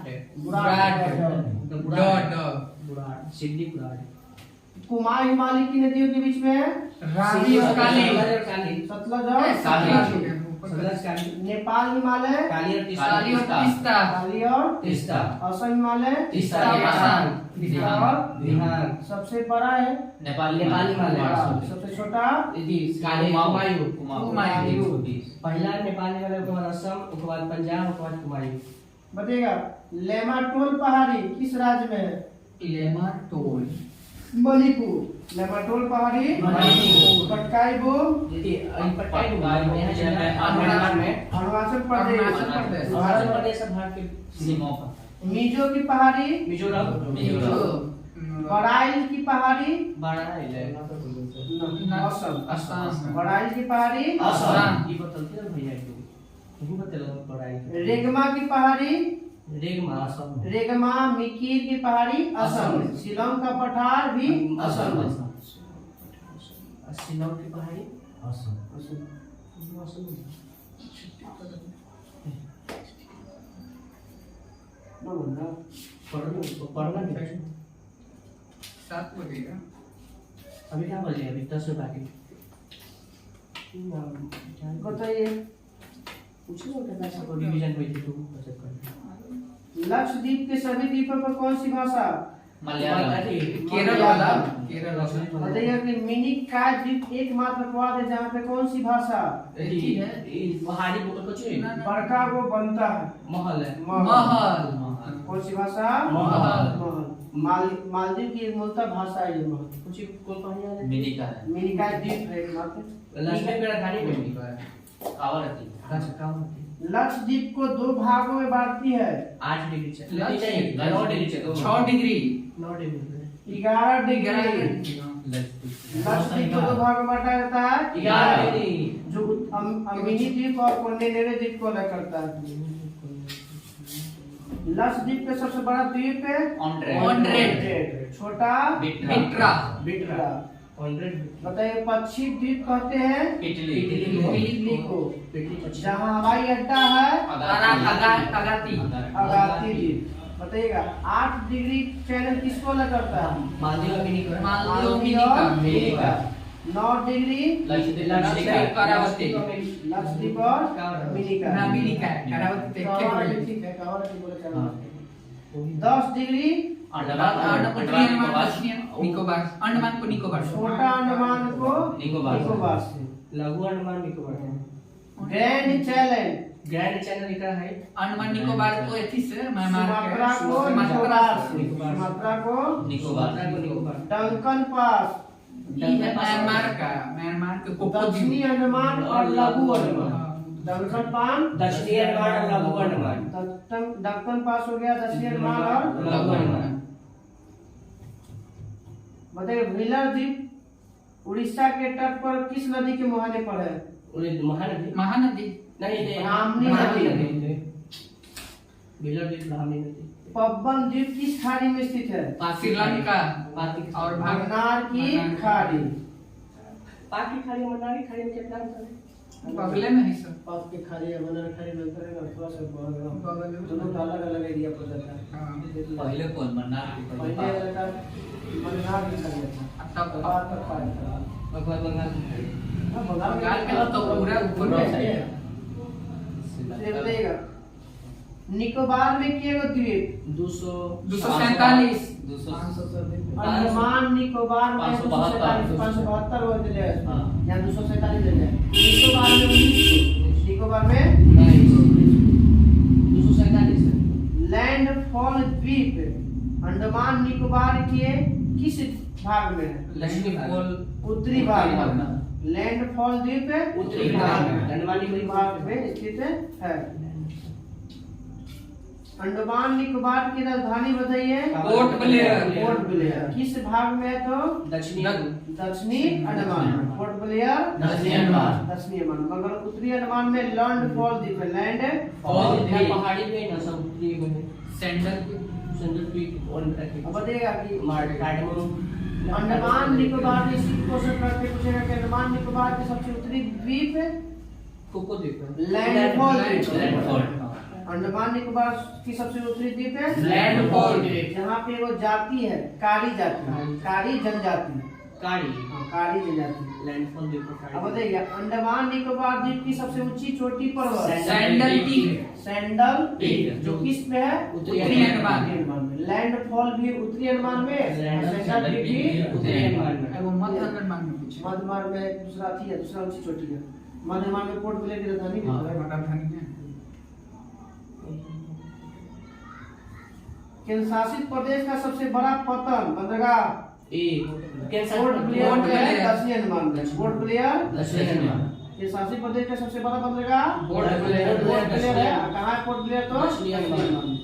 Burrard Sydney Burrard Kumar Himalaya की नदियों के बीच में है। रावी और काली। सतलज और नेपाल हिमालय, काली और तीस्ता। काली और तीस्ता। काली और तीस्ता। असम हिमालय, तीस्ता। आसाम। और बिहार। सबसे बड़ा है नेपाल नेपाल। सबसे छोटा कुमायूं। कुमायूं। पहला नेपाल वाला, उसके बाद असम, उसके बाद पंजाब, उसके बाद कुमायूं। बताइएगा लेमाटोल पहाड़ी किस राज्य में है? लेमाटोल मणिपुर। लेमाटोल पहाड़ी मणिपुर। पटकाई वो अरुणाचल अरुणाचल प्रदेश। अरुणाचल प्रदेश। प्रदेश और भारत के सीमा पर मिजो की पहाड़ी, मिजोरम। बड़ाइल की पहाड़ी, बड़ा है असम। असम। बड़ाइल की पहाड़ी, असम। ये बतलते ना भैया तू बतला बड़ा है। रेगमा की पहाड़ी, रेगमा असम। रेगमा मिकीर की पहाड़ी असम। शिलोंग का पठार भी असम। शिलोंग की पहाड़ी असम। पढ़ना भी 7 बजेगा। अभी क्या बजे? अभी 10 बाकी। बताइए पूछो कितना सब डिवीजन में तू बचत कर। लक्षद्वीप के सभी द्वीपों पर कौन सी भाषा? मलयालम। केरल वाला। केरल वाला। बताइए कि मिनी काय द्वीप एकमात्र अपवाद है जहाँ पे कौन सी भाषा? ठीक है। पहाड़ी कुछ बड़का वो बनता है महल है। महल। कौन सी भाषा? महल। मालदीव की मूलतः भाषा है ये महल। कुछ कौन पहाड़ी है? मिनी का है। मिनी काय द्वीप है एकमात्र। लक्ष्मी पेड़ खाने में कावरती। अच्छा काम लक्षद्वीप को 2 भागों में बांटती है। 8 डिग्री से 9 डिग्री से 6 degree. 9 degree 11 degree. Lakshadweep. Lakshadweep को 2 भागों में बांटा जाता है। 11 डिग्री जो मिनी द्वीप और कोंडेनेरे द्वीप को अलग करता है। लक्षद्वीप का सबसे बड़ा द्वीप है ऑन्ड्रेड। छोटा बिट्रा। बिट्रा। 100 बताइए पक्षी द्वीप कहते हैं इटली। इटली को। जहाँ हवाई अड्डा है अगाती। अगाती द्वीप। बताइएगा 8 डिग्री चैनल किसको अलग करता है? मालदीव में नहीं कर मालदीव और मिनिका। 9 डिग्री लक्षद्वीप। करावती। लक्षद्वीप और मिनिका। ना मिनिका करावती कावरती ठीक है, कावरती बोले चलो। 10 डिग्री निकोबार। अंडमान को निकोबार। छोटा अंडमान को निकोबार। निकोबार से। लघु Andaman Nicobar. Grand challenge grand channel लिखा है अंडमान निकोबार को एथी से सुमात्रा को निकोबार से। सुमात्रा को निकोबार डंकन पास। म्यांमार के दक्षिणी अंडमान और लघु अंडमान। डंकन पान दक्षिणी अंडमान और लघु अंडमान। डंकन पास हो गया दक्षिणी अंडमान और लघु अंडमान। बताइए व्हीलर द्वीप उड़ीसा के तट पर किस नदी के मुहाने पर है? महानदी महानदी। नहीं ब्राह्मणी नदी। व्हीलर द्वीप ब्राह्मणी नदी। पब्बन द्वीप किस खाड़ी में स्थित है? श्रीलंका और मन्नार की खाड़ी। पाक की खाड़ी मन्नार की खाड़ी में कितना अंतर है? बगले में है सर। पब की खाड़ी है मन्नार खाड़ी में अंतर है ना, थोड़ा सा बगल में। दोनों का अलग अलग एरिया पर जाता है। हाँ। पहले कौन मन्नार की पहले वाला मन्नार की खाड़ी था। तब बाद तक पानी था। बंगाल हाँ, बंगाल के तो पूरा ऊपर में है। ये बताइएगा निकोबार में किए गए द्वीप 247। अंडमान निकोबार में 572 हो दिले हाँ। या 247 दिले। निकोबार में 19 निकोबार में 247 लैंडफॉल द्वीप अंडमान निकोबार के किस भाग में है? उत्तरी भाग में। लैंडफॉल द्वीप है उत्तरी भाग में। अंडमान निकोबार में स्थित है। अंडमान निकोबार की राजधानी बताइए। Port Blair. पोर्ट ब्लेयर किस भाग में है? तो दक्षिणी दक्षिणी अंडमान। पोर्ट ब्लेयर दक्षिणी अंडमान। दक्षिणी अंडमान। मगर उत्तरी अंडमान में लैंडफॉल द्वीप है। लैंड पहाड़ी पे ना सब उत्तरी में सैंडल द्वीप और अब बताइएगा कि कार्डमम अंडमान निकोबार में इसी क्वेश्चन करके पूछेगा कि अंडमान निकोबार के सबसे उत्तरी द्वीप कोको द्वीप लैंडफॉल द्वीप। लैंडफॉल। अंडमान निकोबार की सबसे उत्तरी द्वीप है लैंडफॉल जहाँ पे वो जाति है कारी जाति, कारी जनजाति, कारी कारी जनजाति। लैंडफॉल द्वीप को अब बताइए अंडमान निकोबार द्वीप की सबसे ऊंची चोटी पर्वत सैंडल पीक। Sandal peak. जो किस पे है? उत्तरी अंडमान में। लैंडफॉल भी उत्तरी अंडमान में, सैंडल पीक भी उत्तरी अंडमान में। वो मध्य अंडमान में कुछ मध्य अंडमान में दूसरा थी है, दूसरा ऊंची चोटी है। मध्य अंडमान में पोर्ट ब्लेयर की राजधानी भी है। राजधानी है। केंद्र शासित प्रदेश का सबसे बड़ा पतन बंदरगाह पोर्ट ब्लेयर पोर्ट है ब्लेयर। दक्षिणी अंडमान में। पोर्ट ब्लेयर दक्षिणी अंडमान केंद्र शासित प्रदेश का सबसे बड़ा बंदरगाह पोर्ट ब्लेयर। पोर्ट ब्लेयर है। कहाँ है पोर्ट ब्लेयर? तो दक्षिणी अंडमान में।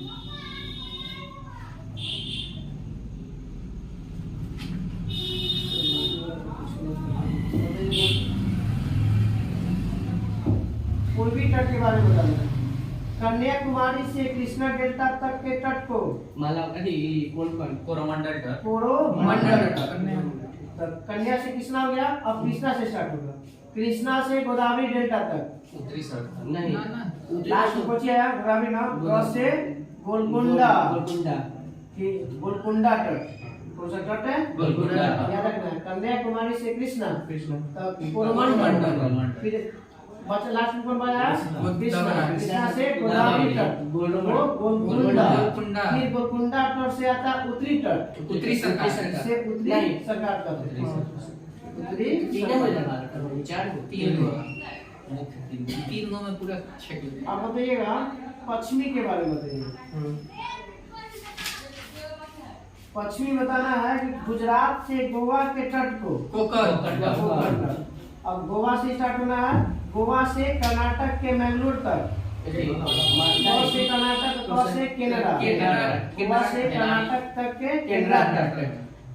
पूर्वी तट के बारे में बताना। कन्याकुमारी से कृष्णा डेल्टा तक के तट को माला कौन कोरोमंडल तट। कोरोमंडल कन्या। तक। कन्या से कृष्णा हो गया, अब कृष्णा से स्टार्ट होगा। कृष्णा से गोदावरी डेल्टा तक। उत्तरी सरकार। नहीं ना ना लास्ट में पहुंचे है गोदावरी ना, ग से गोलकुंडा गोलकुंडा की गोलकुंडा तट। कौन सा तट है? गोलकुंडा। याद रखना है। कन्याकुमारी से कृष्णा कृष्णा तक कोरोमंडल। कोरोमंडल। फिर बचा लास्ट में कौन बचा? कृष्णा। गोदावरी। कृष्णा से गोदावरी तट। गोलकुंडा। गोलकुंडा। गोलकुंडा। फिर गोलकुंडा तट से आता उत्तरी तट। उत्तरी सरकार। से उत्तरी नहीं। सरकार तक। उत्तरी तीन हो जाएगा चार को तीन गो। मुख्य तीन। तीन गो में पूरा छेक लिया। अब बताइएगा पश्चिमी के बारे में बताइए। पश्चिमी बताना है कि गुजरात से गोवा के तट को कोकर। कोकर तट। अब गोवा से स्टार्ट होना है। गोवा से कर्नाटक के मैंगलोर तक। गोवा से कर्नाटक, गोवा से केनरा। गोवा से कर्नाटक तक के केनरा तक।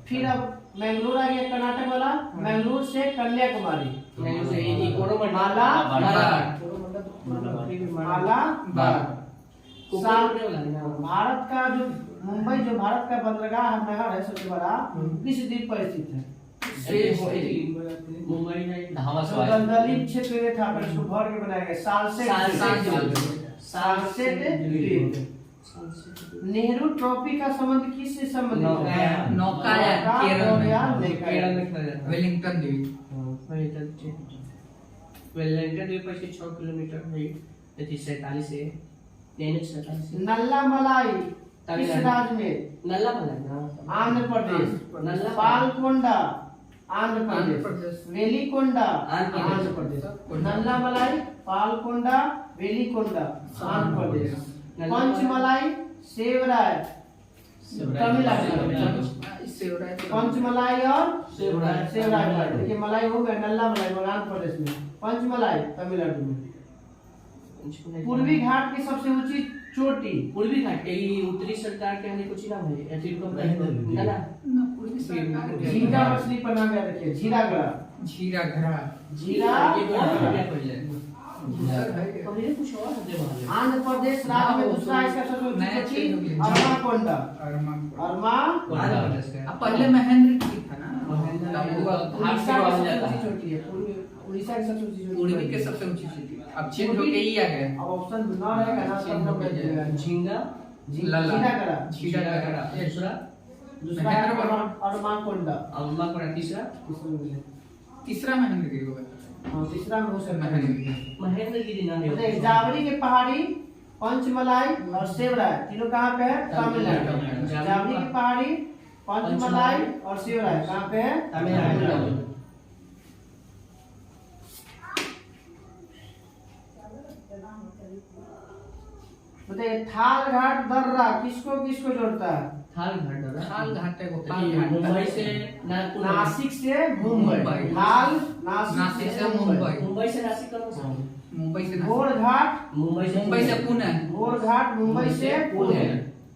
फिर अब मैंगलोर आ गया कर्नाटक वाला। मैंगलोर से कन्याकुमारी। माला माला भारत का जो मुंबई जो भारत का बंदरगाह नगर है सबसे बड़ा, किस द्वीप पर स्थित है? मुंबई में दलदली क्षेत्र में था, पर इसको भर के बनाया गया। सालसेट द्वीप। नेहरू ट्रॉफी का संबंध किससे संबंधित है? नौकायन केरल में। केरल में खेला जाता है। वेलिंगटन द्वीप। वेलिंगटन द्वीप से 6 किलोमीटर है। 47 से नल्ला मलाई किस राज्य में? नल्ला मलाई आंध्र प्रदेश। पालकोंडा आंध्र प्रदेश। वेलिकोंडा आंध्र प्रदेश। नल्ला मलाई, पालकोंडा, वेलिकोंडा आंध्र प्रदेश। पंचमलाई सेवराय तमिलनाडु। पंचमलाई और सेवराय। देखिए मलाई हो गया, नल्ला मलाई आंध्र प्रदेश में, पंचमलाई तमिलनाडु में। पूर्वी घाट की सबसे ऊंची चोटी। पूर्वी घाट यही उत्तरी सरकार के आने कुछ नाम है ऐसे को ना झींगा मछली पर नाम याद रखिए। झीरागढ़। झीरागढ़। कुछ और है। आंध्र प्रदेश राज्य में दूसरा इसका सबसे ऊंची चोटी अरमाकोंडा। अब पहले महेंद्र की था ना। उड़ीसा की सबसे ऊंची चोटी है। उड़ीसा की सबसे ऊंची चोटी। पूर्वी के सबसे ऊंची चोटी। अब चेंज होके ही आ गए। अब ऑप्शन ना रहेगा ना, सब लोग कह देगा। झींगा झीरागढ़। दूसरा दूसरा है अरमाकोंडा। अम्मा को तीसरा तीसरा महेंद्रगिरी होगा। हाँ, तीसरा में हो सकता है। महेंद्रगिरी। महेंद्रगिरी नाम बताइए, है। जावरी के पहाड़ी, पंचमलाई और सेवराय तीनों कहाँ पे है? तमिलनाडु। जावरी की पहाड़ी, पंचमलाई और सेवराय कहाँ पे है? तमिलनाडु। बताइए थाल घाट दर्रा किसको किसको जोड़ता है? थाल घाट थाल घाट है, गोपाल घाट। मुंबई से नासिक से मुंबई। थाल नासिक से मुंबई। मुंबई से नासिक करो। मुंबई से घोड़ घाट मुंबई से पुणे। घोड़ घाट मुंबई से पुणे।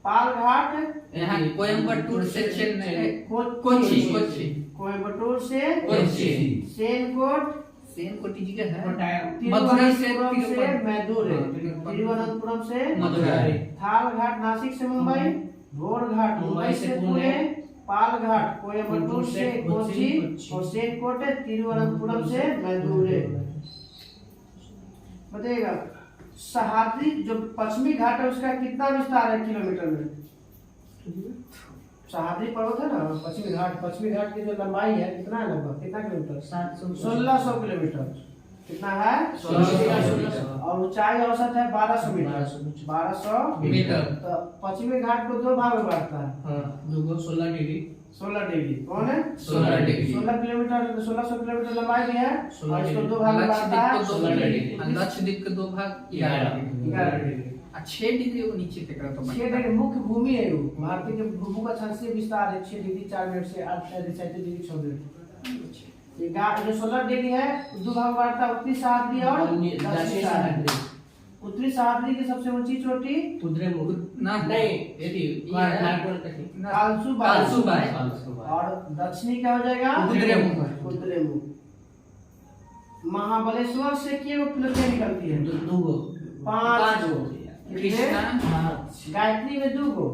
पाल घाट यहाँ कोयम्बटूर से चेन्नई। कोच्चि। कोच्चि। कोयम्बटूर से कोच्चि। सेनकोट सेनकोटी जी का है। मदुरई से मैदुरै। तिरुवनंतपुरम से मदुरई। थाल घाट नासिक से मुंबई। घोड़ घाट मुंबई से पुणे। पाल घाट कोयम्बटूर से कोच्चि और सेनकोट तिरुवनंतपुरम से मैदुरै। बताइएगा सह्याद्री जो पश्चिमी घाट है उसका कितना विस्तार है किलोमीटर में? सह्याद्री पर्वत है ना, पश्चिमी घाट की जो लंबाई है कितना है, लगभग कितना किलोमीटर? 1600 किलोमीटर। कितना है? 1600 और ऊंचाई औसत है 1200 मीटर। 1200 मीटर। तो पश्चिमी घाट को दो भाग में बांटता है। हाँ, 16 डिग्री। 16 डिग्री कौन है? 16 डिग्री। 16 किलोमीटर, 1600 किलोमीटर लंबाई भी है, 16 और इसको डिग्री। दो भाग में लक्ष्य बांटता है। दिक्क को 16 डिग्री। लक्ष्य के 2 भाग 11 डिग्री। 11 डिग्री। 6 डिग्री वो नीचे तक रहता है। 6 डिग्री मुख्य भूमि है वो। भारतीय के भूमि का क्षांशीय विस्तार है 6 डिग्री 4 मिनट से 8 डिग्री 6 मिनट। ये जो 16 डिग्री है दो भाग में बांटता है, उत्तरी सह्याद्री और दक्षिणी सह्याद्री। उत्तरी सह्याद्री की सबसे ऊंची चोटी कुद्रेमुख। ना नहीं, यदि नागपुर तक ही। कालसूबाई। और दक्षिणी क्या हो जाएगा? कुद्रेमुख। कुद्रेमुख। महाबलेश्वर से क्या नदियां निकलती है? दो 5 गो। कृष्णा। हाँ, गायत्री में 2 गो,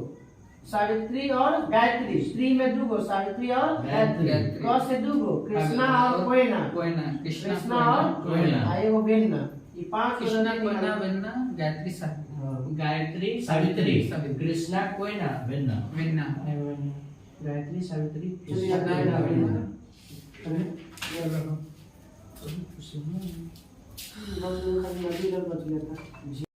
सावित्री और गायत्री। स्त्री में 2 गो, सावित्री और गायत्री। गायत्री। क से 2 गो, कृष्णा और कोयना। कृष्णा और कोयना। एगो बेन्ना। ये 5 कृष्णा कोयना वेन्ना गायत्री गायत्री सावित्री सावित्री। कृष्णा कोयना वेन्ना। वेन्ना गायत्री सावित्री चलिए, कृष्णा वेन्ना। कोयना। बस वो खाली नदी का बच गया था।